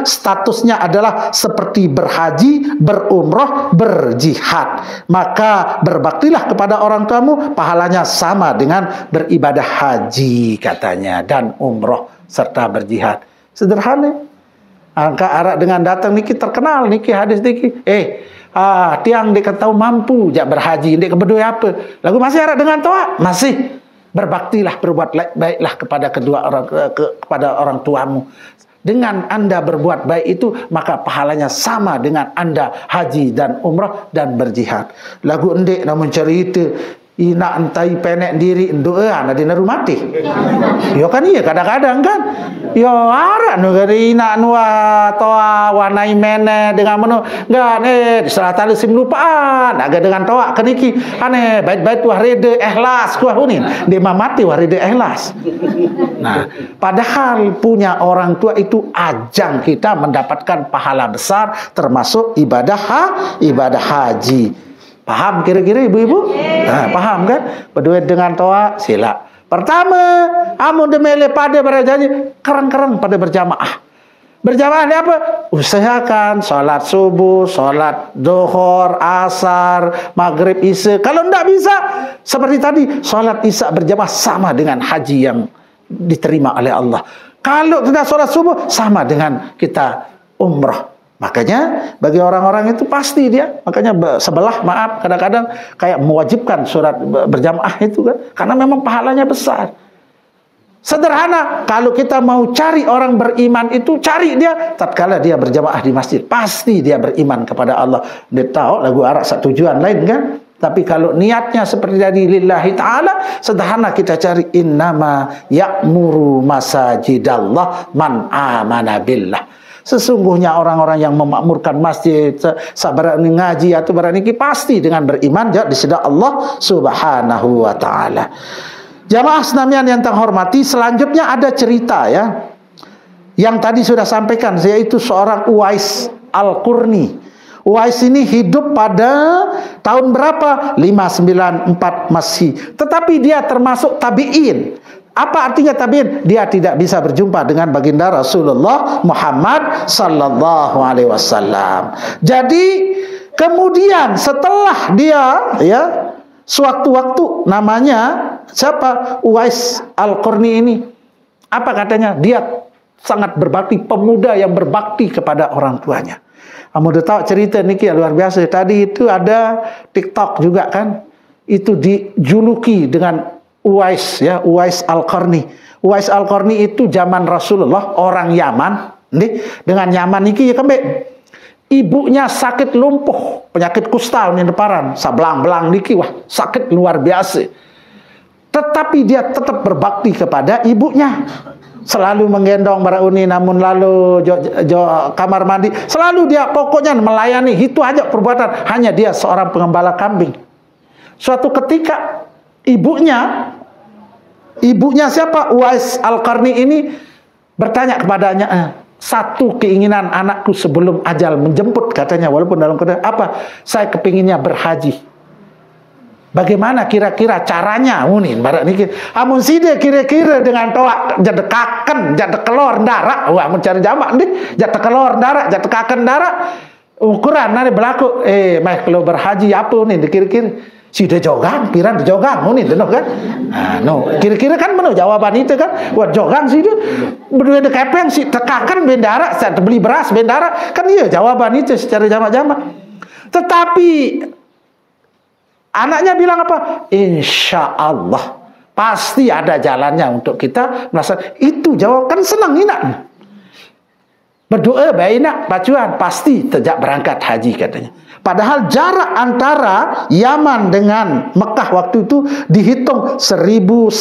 Speaker 1: statusnya adalah seperti berhaji, berumrah, berjihad. Maka berbaktilah kepada orang tuamu, pahalanya sama dengan beribadah haji, katanya, dan umroh serta berjihad. Sederhana. Angka arak dengan datang niki terkenal niki hadis niki. Tiang dek tahu mampu jak berhaji, dek berdua apa? Lagu masih arak dengan toa, masih berbaktilah, berbuat baiklah kepada kepada orang tuamu. Dengan Anda berbuat baik itu, maka pahalanya sama dengan Anda haji dan umrah dan berjihad. Lagu endek namun cerita ina antai penek diri doa na dina rumati. Yo kan iya kadang-kadang kan. Yo ara nu gari ina nu toa wanai mene dengan menu enggak salah tali sim lupaan aga dengan toa keniki ane bait-bait wah rede ikhlas kuah unin di mamati wah rede ikhlas. Nah, padahal punya orang tua itu ajang kita mendapatkan pahala besar termasuk ibadah haji. Paham kira-kira ibu-ibu? Nah, paham kan? Berduit dengan toa sila. Pertama, amun demele pada berjanji kerang-kerang pada berjamaah. Berjamaah ini apa? Usahakan salat subuh, salat zuhur, asar, maghrib, isya. Kalau tidak bisa, seperti tadi, salat isya berjamaah sama dengan haji yang diterima oleh Allah. Kalau tidak salat subuh, sama dengan kita umrah. Makanya bagi orang-orang itu pasti dia, makanya sebelah maaf kadang-kadang kayak mewajibkan surat berjamaah itu kan, karena memang pahalanya besar. Sederhana, kalau kita mau cari orang beriman itu, cari dia tatkala dia berjamaah di masjid, pasti dia beriman kepada Allah. Dia tahu lagu arak satu tujuan lain kan. Tapi kalau niatnya seperti tadi lillahi ta'ala, sederhana kita cari innama ya'muru masajidallah man amana billah. Sesungguhnya orang-orang yang memakmurkan masjid, sabar ngaji atau berani pasti dengan beriman di sisi Allah Subhanahu wa taala. Jamaah sekalian yang terhormati, selanjutnya ada cerita yang tadi sudah sampaikan, yaitu seorang Uwais Al-Qurni. Uwais ini hidup pada tahun berapa? 594 Masehi. Tetapi dia termasuk tabi'in. Apa artinya tabi'in? Dia tidak bisa berjumpa dengan baginda Rasulullah Muhammad sallallahu alaihi wasallam. Jadi kemudian setelah dia sewaktu-waktu, namanya siapa? Uwais Al-Qurni ini. Apa katanya? Dia sangat berbakti, pemuda yang berbakti kepada orang tuanya. Kamu udah tahu cerita niki luar biasa. Tadi itu ada TikTok juga kan. Itu dijuluki dengan Uwais Al-Qarni. Uwais Al-Qarni itu zaman Rasulullah, orang Yaman. Dengan Yaman niki kembali. Ibunya sakit lumpuh, penyakit kusta ini deparan, sablang-belang niki sakit luar biasa. Tetapi dia tetap berbakti kepada ibunya. Selalu menggendong Barauni, namun lalu kamar mandi, selalu dia pokoknya melayani. Itu aja perbuatan, hanya dia seorang pengembala kambing. Suatu ketika ibunya siapa? Uwais Al-Qarni ini bertanya kepadanya, satu keinginan anakku sebelum ajal menjemput, katanya, walaupun dalam keadaan apa? Saya kepinginnya berhaji. Bagaimana kira-kira caranya? Unin barak niki. Amun side kira-kira dengan toa jadekaken, jadekelor ndarak. Wah, mencari jamak nih, jadekelor ndarak, jadekaken ndarak. Ukuran nanti berlaku mah kalau berhaji apa nih dikira-kira. Si de jogang, pirang de jogang, ni deno kan. Kira-kira kan mana jawaban itu kan? Buat jogang sih dia berdua de kepeng si tekakan bendara, saya beli beras bendara, kan iya jawaban itu secara jamak-jamak. Tetapi anaknya bilang apa? Insya Allah pasti ada jalannya untuk kita melaksanakan. Itu jawab kan senang inak. Berdoa baik nak pacuan pasti sejak berangkat haji katanya. Padahal jarak antara Yaman dengan Mekah waktu itu dihitung 1119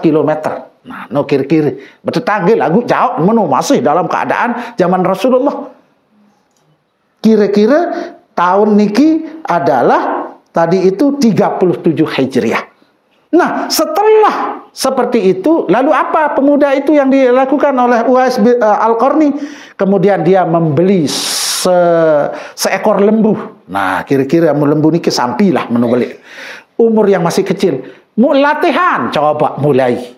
Speaker 1: km. Nah, no kira-kira bertetangga lagu jauh menu masih dalam keadaan zaman Rasulullah. Kira-kira tahun niki adalah tadi itu 37 Hijriah. Nah, setelah seperti itu, lalu apa pemuda itu yang dilakukan oleh Uwais Al-Qarni? Kemudian dia membeli seekor lembu. Nah, kira-kira lembu ini kesampilah menubalik. Umur yang masih kecil. Latihan, coba mulai.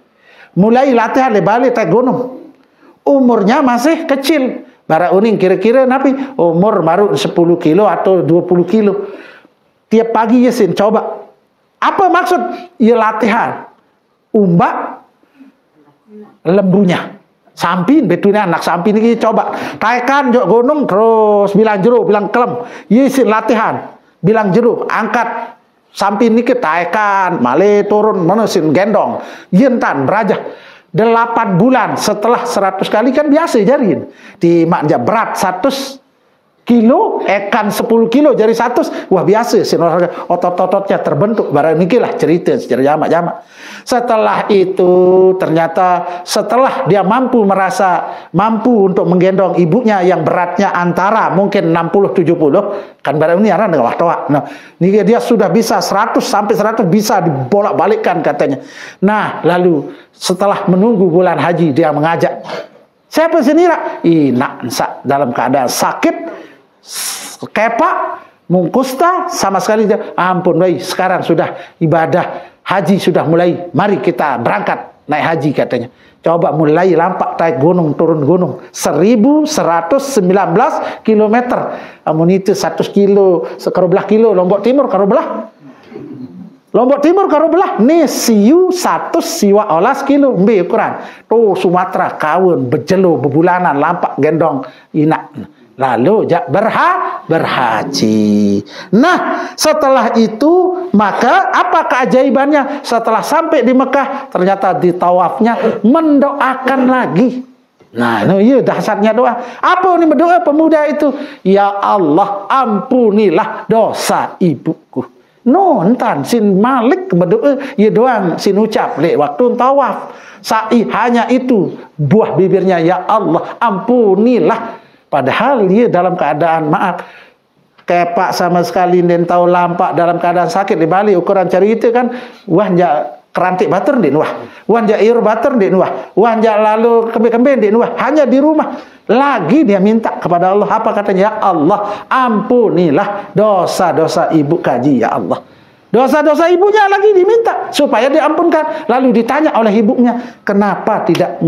Speaker 1: Mulai latihan balik tak gunung. Umurnya masih kecil. Bara uning kira-kira napi umur baru 10 kilo atau 20 kilo. Tiap pagi yesin coba. Apa maksud? Ya latihan. Umbak lembunya. Sampin betulnya anak sampin ini coba. Taikan jok gunung terus bilang jeruk, bilang kelem. Yesin latihan. Bilang jeruk, angkat sampin ini ke taikan, male turun menusin gendong. Yentan berajah. 8 bulan setelah 100 kali kan biasa jarin. Di maknya berat 100 kilo, ekan 10 kilo jari 100, wah biasa otot-ototnya terbentuk. Barang inilah cerita secara jamak-jamak. Setelah itu ternyata setelah dia merasa mampu untuk menggendong ibunya yang beratnya antara mungkin 60-70, kan barang ini arah dengan wahtoa. Nah, ini dia sudah bisa 100 sampai 100 bisa dibolak-balikkan katanya. Nah, lalu setelah menunggu bulan haji dia mengajak siapa sendiri? Inak dalam keadaan sakit, kepak, mungkusta sama sekali dia. Ampun baik, sekarang sudah ibadah haji sudah mulai. Mari kita berangkat naik haji katanya. Coba mulai lampak naik gunung turun gunung 1119 km. Amun itu 100 kilo, sekarang kilo Lombok Timur karobelah. Lombok Timur karobelah ni siu 100 siwa olas kilo mbe ukuran. Tuh Sumatera kawin bejelo bebulanan lampak gendong inak. Lalu berhaji. Nah, setelah itu maka apa keajaibannya? Setelah sampai di Mekah, ternyata di tawafnya mendoakan lagi. Nah, iya dahsyatnya doa. Apa ini berdoa pemuda itu? Ya Allah, ampunilah dosa ibuku. Nontan sin Malik berdoa, ya doang sin ucap lek waktu tawaf. Sa'i hanya itu buah bibirnya, ya Allah, ampunilah. Padahal dia dalam keadaan maaf kepak sama sekali dan tahu lampak dalam keadaan sakit di Bali ukuran cerita kan wanja kerantik bater di nuah, wanja ir bater di nuah, wanja lalu kembe-kembe di nuah, hanya di rumah. Lagi dia minta kepada Allah, apa katanya? Ya Allah, ampunilah dosa-dosa ibu kaji, ya Allah. Dosa-dosa ibunya lagi diminta supaya diampunkan. Lalu ditanya oleh ibunya, kenapa tidak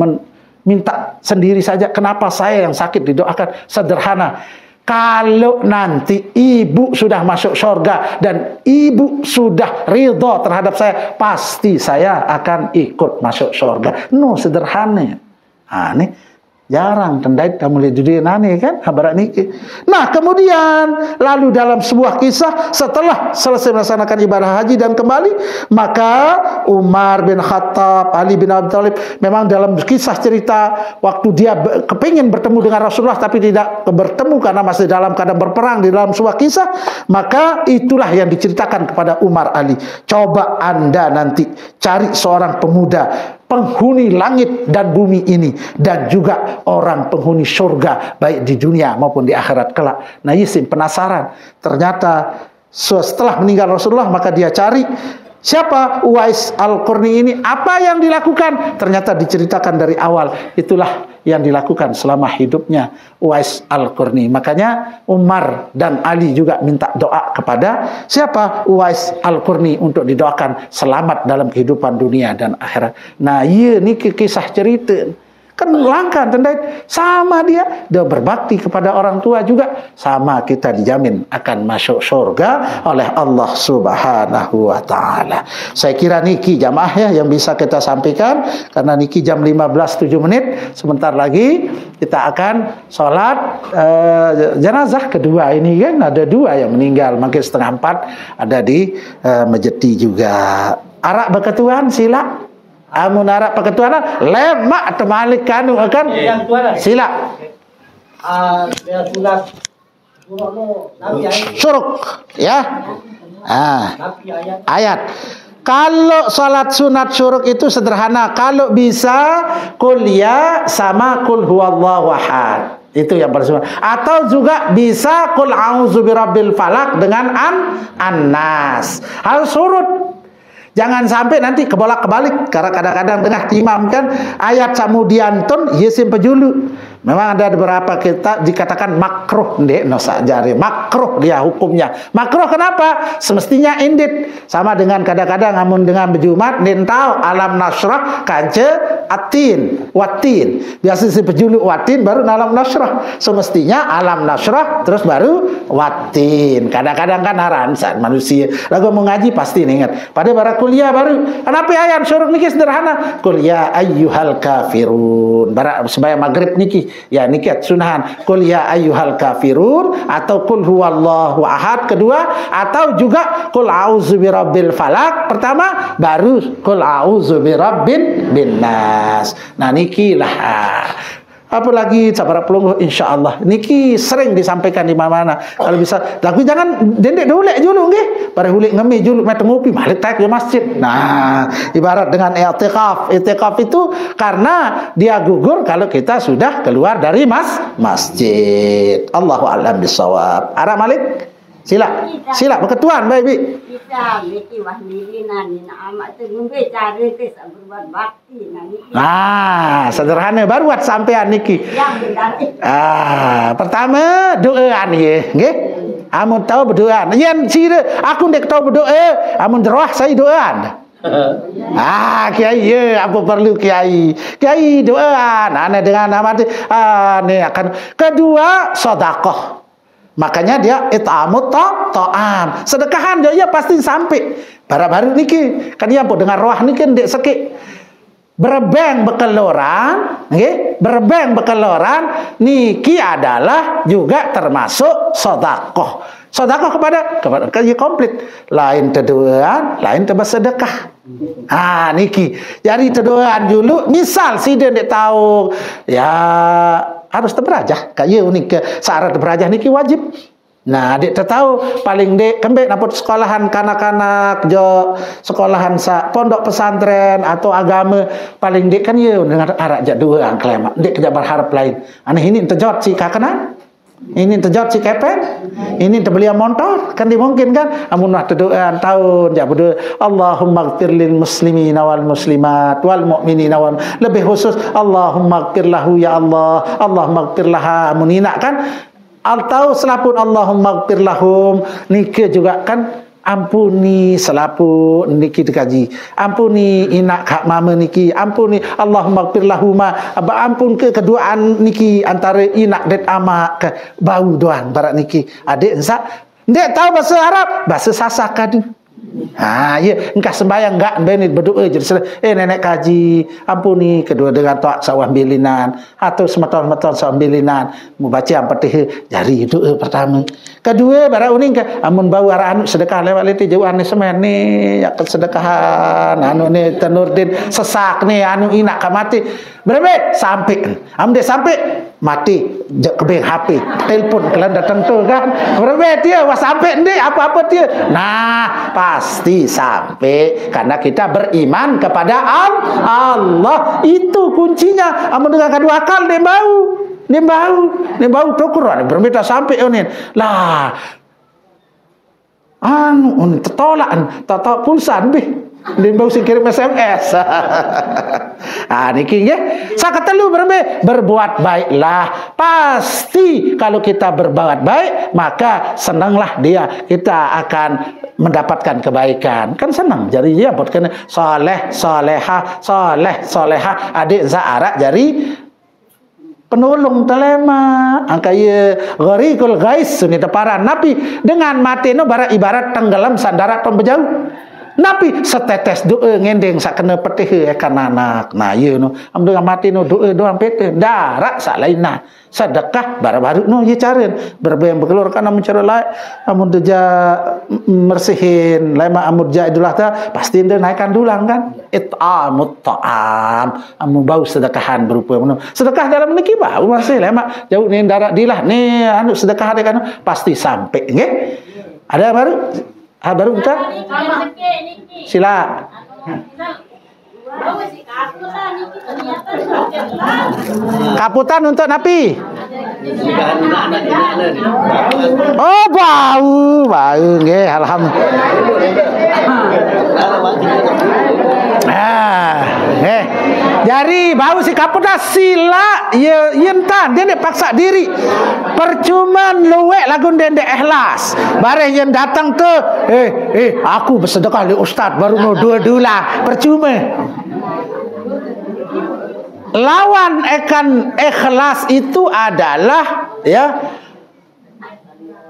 Speaker 1: minta sendiri saja? Kenapa saya yang sakit didoakan? Sederhana. Kalau nanti ibu sudah masuk surga dan ibu sudah ridha terhadap saya, pasti saya akan ikut masuk surga. No, sederhana. Nih jarang tendai mulai dunia nane kan habarat niki. Nah, kemudian lalu dalam sebuah kisah setelah selesai melaksanakan ibadah haji dan kembali, maka Umar bin Khattab, Ali bin Abi Thalib, memang dalam kisah cerita waktu dia kepingin bertemu dengan Rasulullah tapi tidak bertemu karena masih dalam keadaan berperang di dalam sebuah kisah, maka itulah yang diceritakan kepada Umar Ali. Coba Anda nanti cari seorang pemuda penghuni langit dan bumi ini dan juga orang penghuni surga baik di dunia maupun di akhirat kelak. Nah, Yisim penasaran. Ternyata setelah meninggal Rasulullah maka dia cari siapa Uwais Al-Qarni ini, apa yang dilakukan? Ternyata diceritakan dari awal. Itulah yang dilakukan selama hidupnya Uwais Al-Qarni. Makanya Umar dan Ali juga minta doa kepada siapa? Uwais Al-Qarni untuk didoakan selamat dalam kehidupan dunia dan akhirat. Nah, iya ni kisah cerita. Kan langka tendai sama dia berbakti kepada orang tua juga sama, kita dijamin akan masuk surga oleh Allah Subhanahu wa taala. Saya kira niki jamaah ya yang bisa kita sampaikan, karena niki jam 15:07. Sebentar lagi kita akan sholat jenazah kedua ini kan, ada 2 yang meninggal, makin 3:30 ada di Mejeti juga. Arak berketuan sila. Amun arak perketuanan lemak terbalik kanu akan sila. Syuruk ya. Ayat. Kalau salat sunat syuruk itu sederhana. Kalau bisa kul ya sama kul huwallahu ahad. Itu yang paling. Atau juga bisa kul a'udzu birabbil falaq dengan an-nas. Harus surut. Jangan sampai nanti kebolak-kebalik. Karena kadang-kadang tengah imam kan ayat kemudian ton yesim pejulu. Memang ada beberapa kita dikatakan makruh ndek no sajari. Makruh dia hukumnya. Makruh kenapa? Semestinya indit. Sama dengan kadang-kadang amun dengan berjumat nentau alam nasrah kance atin watin. Biasa si pejulu watin baru alam nasrah. Semestinya alam nasrah terus baru watin. Kadang-kadang kan haransan manusia. Lagu mengaji pasti ingat. Pada para kuliah baru. Kenapa ayat syuruk niki sederhana? Kuliah ayyuhal kafirun. Bara sembahyang maghrib niki. Ya niki sunahan. Qul ya ayyuhal kafirun atau qul huwallahu ahad kedua, atau juga qul a'udzu birabbil falaq pertama, baru qul a'udzu birabbin binnas. Nah niki lah. Apalagi sabar pelungguh insyaallah niki sering disampaikan di mana-mana. Kalau bisa tapi jangan dendek dulek dulu nggih. Bare hulik ngemi dulu mete ngopi balik tak ke masjid. Nah, ibarat dengan i'tikaf. I'tikaf itu karena dia gugur kalau kita sudah keluar dari masjid. Allahu a'lam bissawab. Ara Malik sila berketuan baik bi.
Speaker 2: Kita mesti wahlilina ni amat tu ngombe cara tu berbuat bakti nani.
Speaker 1: Sederhana baru buat sampean niki. Pertama doaan ye, nggih. Amun tahu berdoa. Yen sira aku ndek tahu berdoa, amun jeroh saya doaan. Kiai ya, apa perlu kiai? Kiai doaan. Ana dengan amat ni akan kedua sedekah. Makanya dia it'amut ta'am. Sedekahan dia pasti sampai. Baru-baru niki kan dia dengan roh niki ndek sekik. Berebeng bekeluaran, nggih? Berebeng bekeluaran niki adalah juga termasuk sedekah. Sedekah kepada komplit. Lain tedoaan, lain bersedekah. Niki. Jadi tedoaan dulu, misal si dia ndek tahu ya harus terberajah kaya unik syarat terberajah niki wajib. Nah dek tahu paling dek kembek dapat sekolahan kanak-kanak jo sekolahan pondok pesantren atau agama paling dek kan ya dengan arak jak dua angklema dek kerja berharap lain aneh ini terjot si kakana ini terjot si kepen ini terbeli motor kan dimungkinkan amunah doa tahun jak berdoa Allahumma ighfir lil muslimina wal muslimat wal mu'minina wal lebih khusus Allahumma ighfir lahu ya Allah Allahumma ighfir laha amunina kan atau selapun Allahumma ighfir lahum niki juga kan ampuni selapu niki dikaji ampuni inak hak mama niki ampuni Allahumma ighfir lahuma ampun ke keduaan niki antara inak dan ama ke bau doan barat niki adik ensak ndek tahu bahasa Arab bahasa Sasak kadu. Ya, engkau sembahyang enggak benit berdoa jadi nenek kaji ampuni kedua dengan toak sawah bilinan atau semeton-meton sawah bilinan membaca yang petih jari doa pertama kedua barang uning ke amun bau arah anu sedekah lewat leti jauh ane semen ni ya sedekahan anu ni tenurdin sesak ni anu inak ka mati berapa sampai amun dia sampai mati kebeng HP telepon kalian datang tu kan berapa dia wah sampai ni apa-apa dia nah pasti sampai karena kita beriman kepada Allah itu kuncinya amun dengan kedua akal dia bau tukur berminta sampai onin lah tertolak tak pulsa lebih dia bau sing kirim SMS. Niki nggih. Sakatelu berbuat baiklah. Pasti kalau kita berbuat baik, maka senanglah dia. Kita akan mendapatkan kebaikan. Kan senang. Jadi dia buat kena soleh, soleha, adik za'arak jadi penolong telema angkaya gharikul gais suni para nabi dengan mati no ibarat tenggelam sandarat pembejau nabi setetes doa ngendeng sak kena petih akan anak nah ye no am dengan mati no doa doang pete darak sak lainna sedekah baru-baru no ye caren berbayang berkeluar kana mencara lain amun deja mersihin lema amun ja idulah ta pasti dia naikkan dulang kan it'amut ta'am amun bau sedekahan berupa menu sedekah dalam niki bau masih lema jauh ni darak dilah ni anu sedekah kan pasti sampai nggih ada baru baru kita sila kaputan untuk napi oh bau nggih alhamdulillah jadi bau si kaputan sila yentan dia paksa diri percuman luwek lagun dende ikhlas bareh yang datang tu aku bersedekah li ustaz baru no dua percuma lawan akan ikhlas itu adalah ya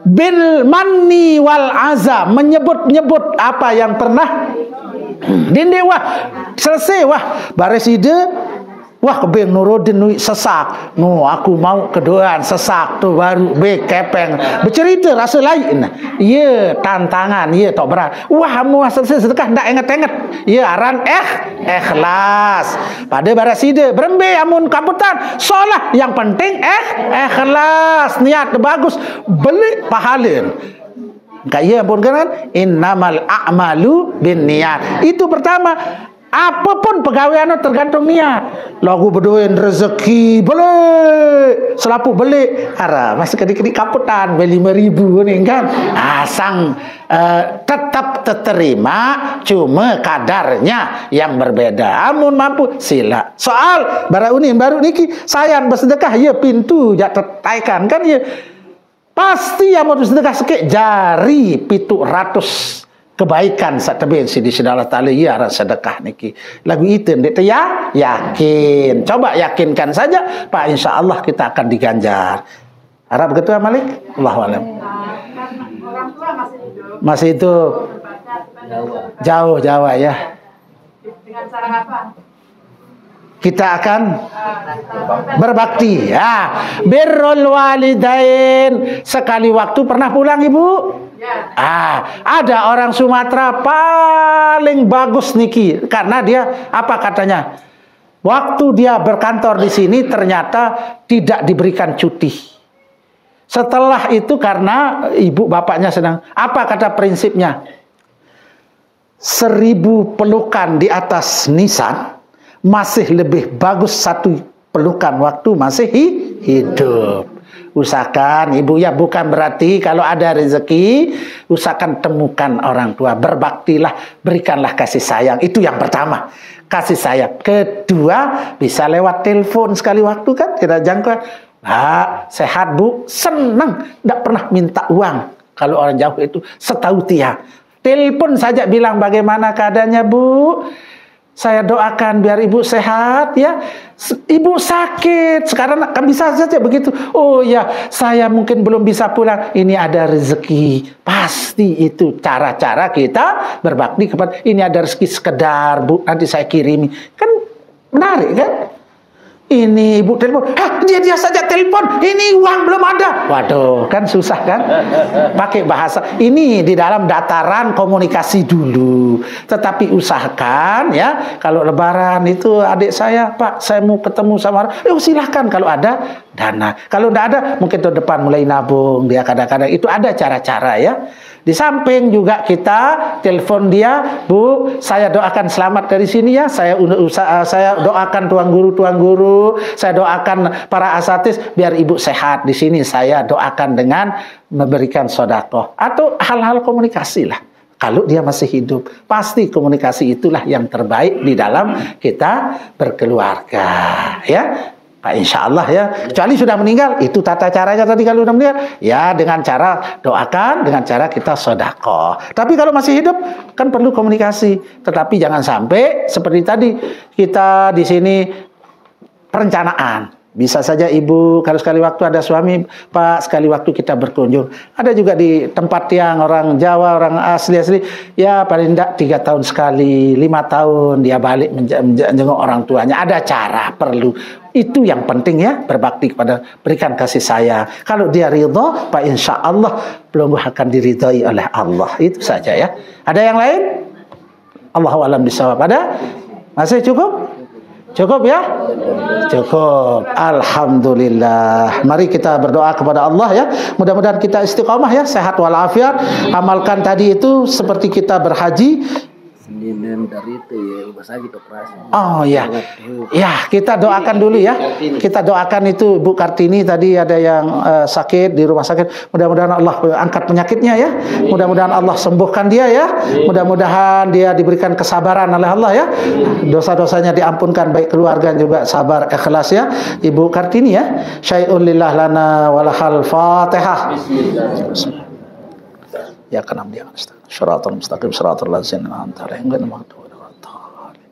Speaker 1: bil manni wal azam menyebut apa yang pernah dende wah selesai wah bareside wah kebeng Nuruddin sesak no aku mau kedoan sesak tu baru be kepeng bercerita rasa lain ye tantangan ye tok berat wah mu selesai sedekah ndak inget-inget ye aran ikhlas pada bareside berembe amun kaputan solah yang penting ikhlas niat bagus beli pahalin kaya pun kan innamal a'malu binniyat itu pertama apapun pegawaian tergantung niat lagu berdoain rezeki boleh selaput beli ara masih kedik-kedik kaputan beli 5.000 ni kan asang tetap terima cuma kadarnya yang berbeda amun mampu sila soal baru niki sayang bersedekah ya pintu jak tetaikan kan ya pasti yang mau bersedekah sekek jari 700 kebaikan satebin si di Allah Taala ya arah sedekah niki lagu itu ndek ya yakin coba yakinkan saja Pak insyaallah kita akan diganjar harap begitu ya Malik Allahu a'lam
Speaker 4: orang tua
Speaker 1: masih hidup jauh Jawa ya
Speaker 4: dengan cara apa
Speaker 1: kita akan berbakti ya birrul walidain sekali waktu pernah pulang ibu
Speaker 4: ya.
Speaker 1: Ada orang Sumatera paling bagus niki karena dia apa katanya waktu dia berkantor di sini ternyata tidak diberikan cuti setelah itu karena ibu bapaknya sedang apa kata prinsipnya 1000 pelukan di atas nisan masih lebih bagus satu pelukan waktu masih hidup. Usahakan ibu ya bukan berarti kalau ada rezeki usahakan temukan orang tua berbaktilah berikanlah kasih sayang itu yang pertama kasih sayang kedua bisa lewat telepon sekali waktu kan kita jangkau sehat bu senang tidak pernah minta uang kalau orang jauh itu setahu dia telepon saja bilang bagaimana keadaannya bu saya doakan biar ibu sehat ya. Ibu sakit sekarang kan bisa saja begitu. Oh ya, saya mungkin belum bisa pulang. Ini ada rezeki. Pasti itu cara-cara kita berbakti kepada ini ada rezeki sekedar bu nanti saya kirimi. Kan menarik kan? Ini ibu telepon, dia saja telepon, ini uang belum ada. Waduh, kan susah kan? Pakai bahasa, ini di dalam dataran komunikasi dulu. Tetapi usahakan ya, kalau lebaran itu adik saya, Pak, saya mau ketemu sama orang. Silahkan kalau ada dana. Kalau tidak ada, mungkin tahun depan mulai nabung. Dia kadang-kadang itu ada cara-cara ya. Di samping juga kita telepon dia, Bu, saya doakan selamat dari sini ya. Saya doakan tuan guru, saya doakan para asatidz biar ibu sehat di sini. Saya doakan dengan memberikan sedekah atau hal-hal komunikasi lah. Kalau dia masih hidup, pasti komunikasi itulah yang terbaik di dalam kita berkeluarga, ya. Insya Allah ya, kecuali sudah meninggal itu tata caranya tadi kalau sudah meninggal ya dengan cara doakan, dengan cara kita sedekah. Tapi kalau masih hidup kan perlu komunikasi. Tetapi jangan sampai seperti tadi kita di sini perencanaan Bisa saja ibu, kalau sekali waktu ada suami, Pak, sekali waktu kita berkunjung. Ada juga di tempat yang orang Jawa, orang asli-asli, ya paling tidak 3 tahun sekali, 5 tahun dia balik menjenguk orang tuanya. Ada cara, perlu. Itu yang penting ya, berbakti kepada, berikan kasih sayang. Kalau dia ridha, Pak, insya Allah pelungguh akan diridhai oleh Allah. Itu saja ya. Ada yang lain? Allahu a'lam bishawab. Ada? Masih cukup? Cukup ya? Cukup. Alhamdulillah. Mari kita berdoa kepada Allah ya. Mudah-mudahan kita istiqomah ya, sehat walafiat. Amalkan tadi itu seperti kita berhaji.
Speaker 3: Senin dari itu ya, rumah sakit operasi.
Speaker 1: Oh ya. Ya, kita doakan dulu ya. Kita doakan itu Bu Kartini tadi ada yang sakit di rumah sakit. Mudah-mudahan Allah angkat penyakitnya ya. Mudah-mudahan Allah sembuhkan dia ya. Mudah-mudahan dia diberikan kesabaran oleh Allah ya. Dosa-dosanya diampunkan, baik keluarga juga sabar ikhlas ya. Ibu Kartini ya. Syai'un lillah lana walahal Fatihah. Bismillah. Ya kanam dia syaratul mustaqim syaratul ladzina an'amta alaihim ghairil maghdubi alaihim waladdallin.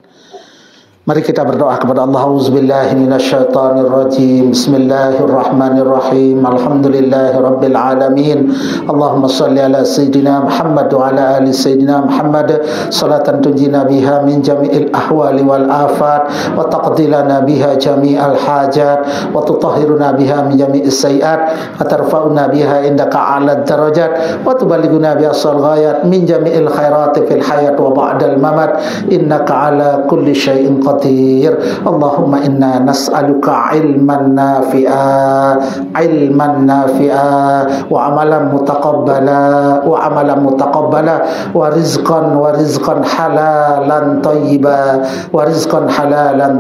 Speaker 1: Mari kita berdoa kepada Allah. Auzubillahi minasyaitonir rajim. Bismillahirrahmanirrahim. Alhamdulillahirabbil alamin. Allahumma shalli ala sayidina Muhammad wa ala ali sayidina Muhammad salatan tunjina biha min jami'il ahwali wal afat wa taqdilana biha jami'al hajat wa tutahhiruna biha min jami'is sayiat wa tarfa'una biha indaka 'alad darajat wa tuballighuna bi asal ghayat min jami'il khairati fil hayat wa ba'dal mamat innaka 'ala kulli syai'in qadir. Allahumma inna nas'aluka ilman nafi'a wa amalan mutaqabbala wa rizqan halalan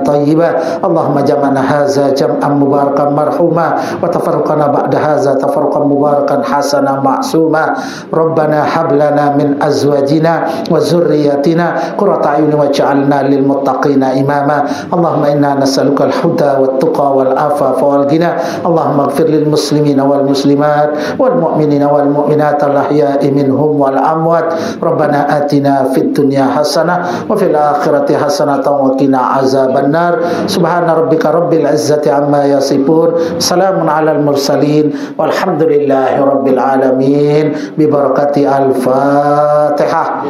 Speaker 1: tayyiba Allahumma jam'ana hadza jam'an mubarakan marhuma wa tafarraqana ba'da hadza tafarruqan mubarakan hasana ma'suma Rabbana hab lana min azwajina wa zurriyyatina qurrata a'yunin waj'alna lil muttaqina imama Allahumma inna nas'aluka al-huda wat-tuqa wal-afafa wal-ghina Allahumma ighfir lil muslimina wal muslimat wal mu'minina wal mu'minat al-ahya'i minhum wal amwat Rabbana atina fid dunya hasanah wa fil akhirati hasanah wa qina azabannar subhana rabbika rabbil izzati amma yasifun salamun alal mursalin walhamdulillahi rabbil alamin bi barakati al-Fatihah.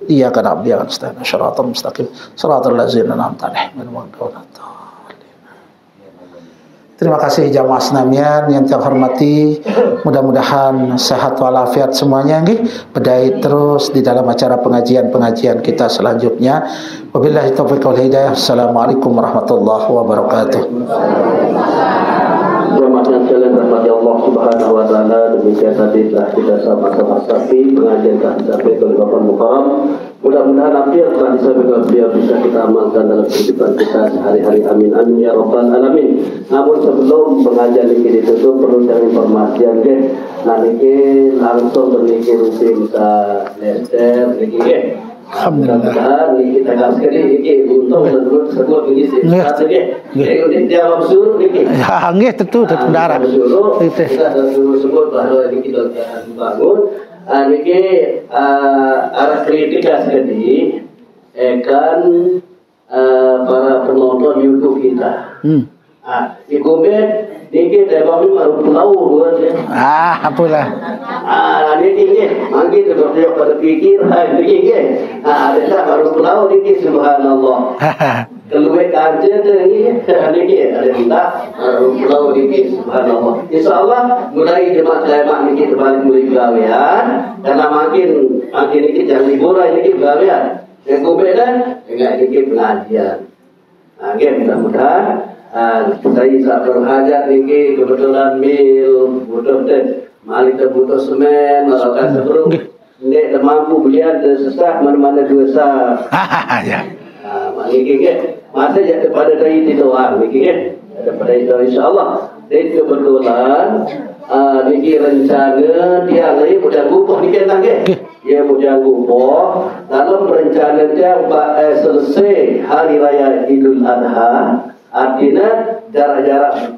Speaker 1: Iyyaka na'budu wa iyyaka nasta'in syiratal mustaqim syiratal ladzina an'amta 'alaihim ghairil maghdubi 'alaihim. Terima kasih jamaah Senamian yang saya hormati. Mudah-mudahan sehat walafiat semuanya nggih. Berdaya terus di dalam acara pengajian-pengajian kita selanjutnya. Wabillahi taufiq wal hidayah. Assalamualaikum warahmatullahi wabarakatuh.
Speaker 5: Selamat sekalian rahmat Allah Subhanahu wa taala. Demikian tadi telah kita sama-sama saksi pengajian telah disampaikan oleh Bapak Mukarram. Mudah-mudahan apa yang telah disampaikan beliau bisa kita amalkan dalam kehidupan kita sehari-hari. Amin amin ya rabbal alamin. Namun sebelum pengajian ini ditutup perlu cari informasi nggih. Nah niki langsung berniki rutin bisa lester niki. Alhamdulillah kita kasih niki untuk sebut ini sih. Jadi dia maksud niki.
Speaker 1: Ya nggih tentu darah.
Speaker 5: Kita sebut bahwa ini kita bangun niki arah kritik sekali akan para penonton YouTube kita. Ikumben niki tebak baru pulau buat ya.
Speaker 1: Apalah.
Speaker 5: Niki mangki seperti pada pikiran niki. Ada baru pulau niki subhanallah. Keluar kajian niki ada kita baru pulau niki subhanallah. Insyaallah mulai jemaah niki kembali mulai gawean karena makin niki jangan liburan niki gawean. Yang kemudian enggak niki pengajian. Mudah-mudahan saya sakar hajat niki kebetulan mil butuh deh malik butuh semen melakukan sebelum nek mampu belian sesak mana-mana dosa
Speaker 1: Ya.
Speaker 5: Niki masa jadi pada dari itu doang niki daripada itu insyaallah dan kebetulan niki rencana dia lagi mudah gupoh niki nangge dia mudah gupoh dalam perencanaan dia selesai hari raya Idul Adha. Artinya jarak-jarak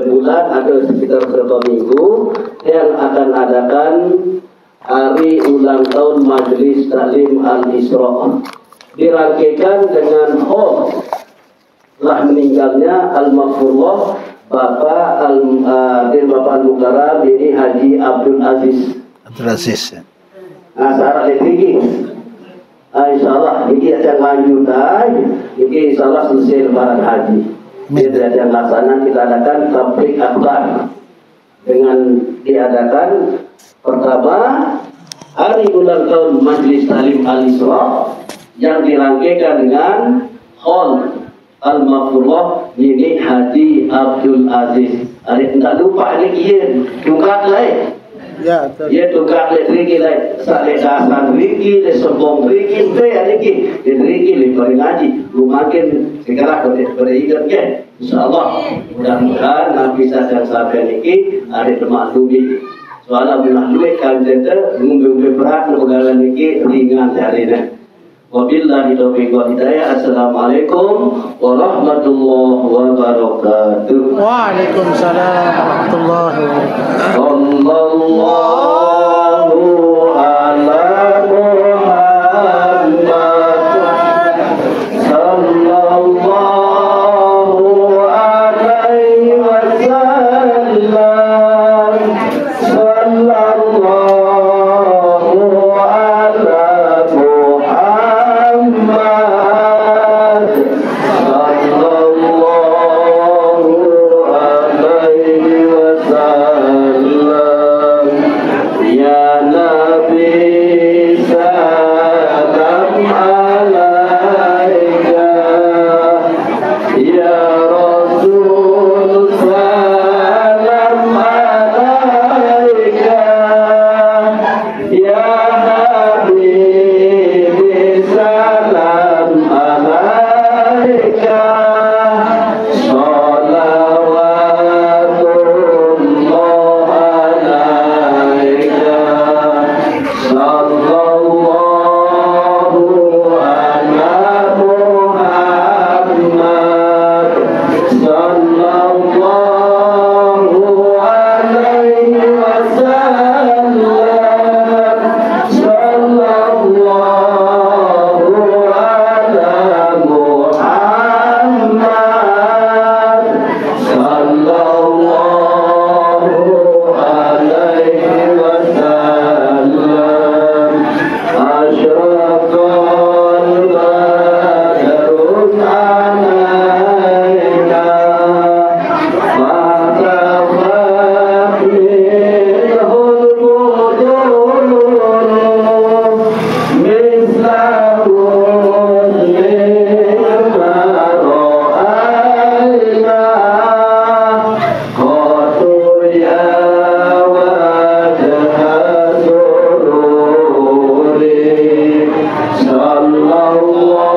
Speaker 5: bulan ada sekitar beberapa minggu yang akan adakan hari ulang tahun Majelis Taklim Al-Isra. Dirangkaikan dengan hall telah meninggalnya Al-Maghfurullah Bapak Al-Mukarram ini Haji Abdul Aziz.
Speaker 1: Abdul Aziz.
Speaker 5: Nah, syarat ini insyaallah ini akan lanjut ini insyaallah selesai lebaran haji. Kita akan laksanakan, kita adakan tablik akbar dengan diadakan pertama hari ulang tahun Majelis Talim Al-Isra yang dirangkaikan dengan Hall Al-Maghfurullah ini Haji Abdul Aziz. Hari tidak lupa ini kia tungkat lain.
Speaker 1: Ya, betul.
Speaker 5: Ia tungkat riki lain. Sale dasar riki, le sombong riki, pe riki, riki le ngaji. Lumakin sekarang pada ingat ke. Insyaallah mudah-mudahan Nabi sadang sampai niki hari termaklumi. Soalnya menakluk kan jenta ngumbe berat negara niki ringan hari ini. Wabillahi taufiq wal hidayah. Assalamualaikum warahmatullahi wabarakatuh.
Speaker 1: Waalaikumsalam warahmatullahi wabarakatuh.
Speaker 5: Sallallahu ala Muhammad sallallahu alaihi wasallam sallallahu Allah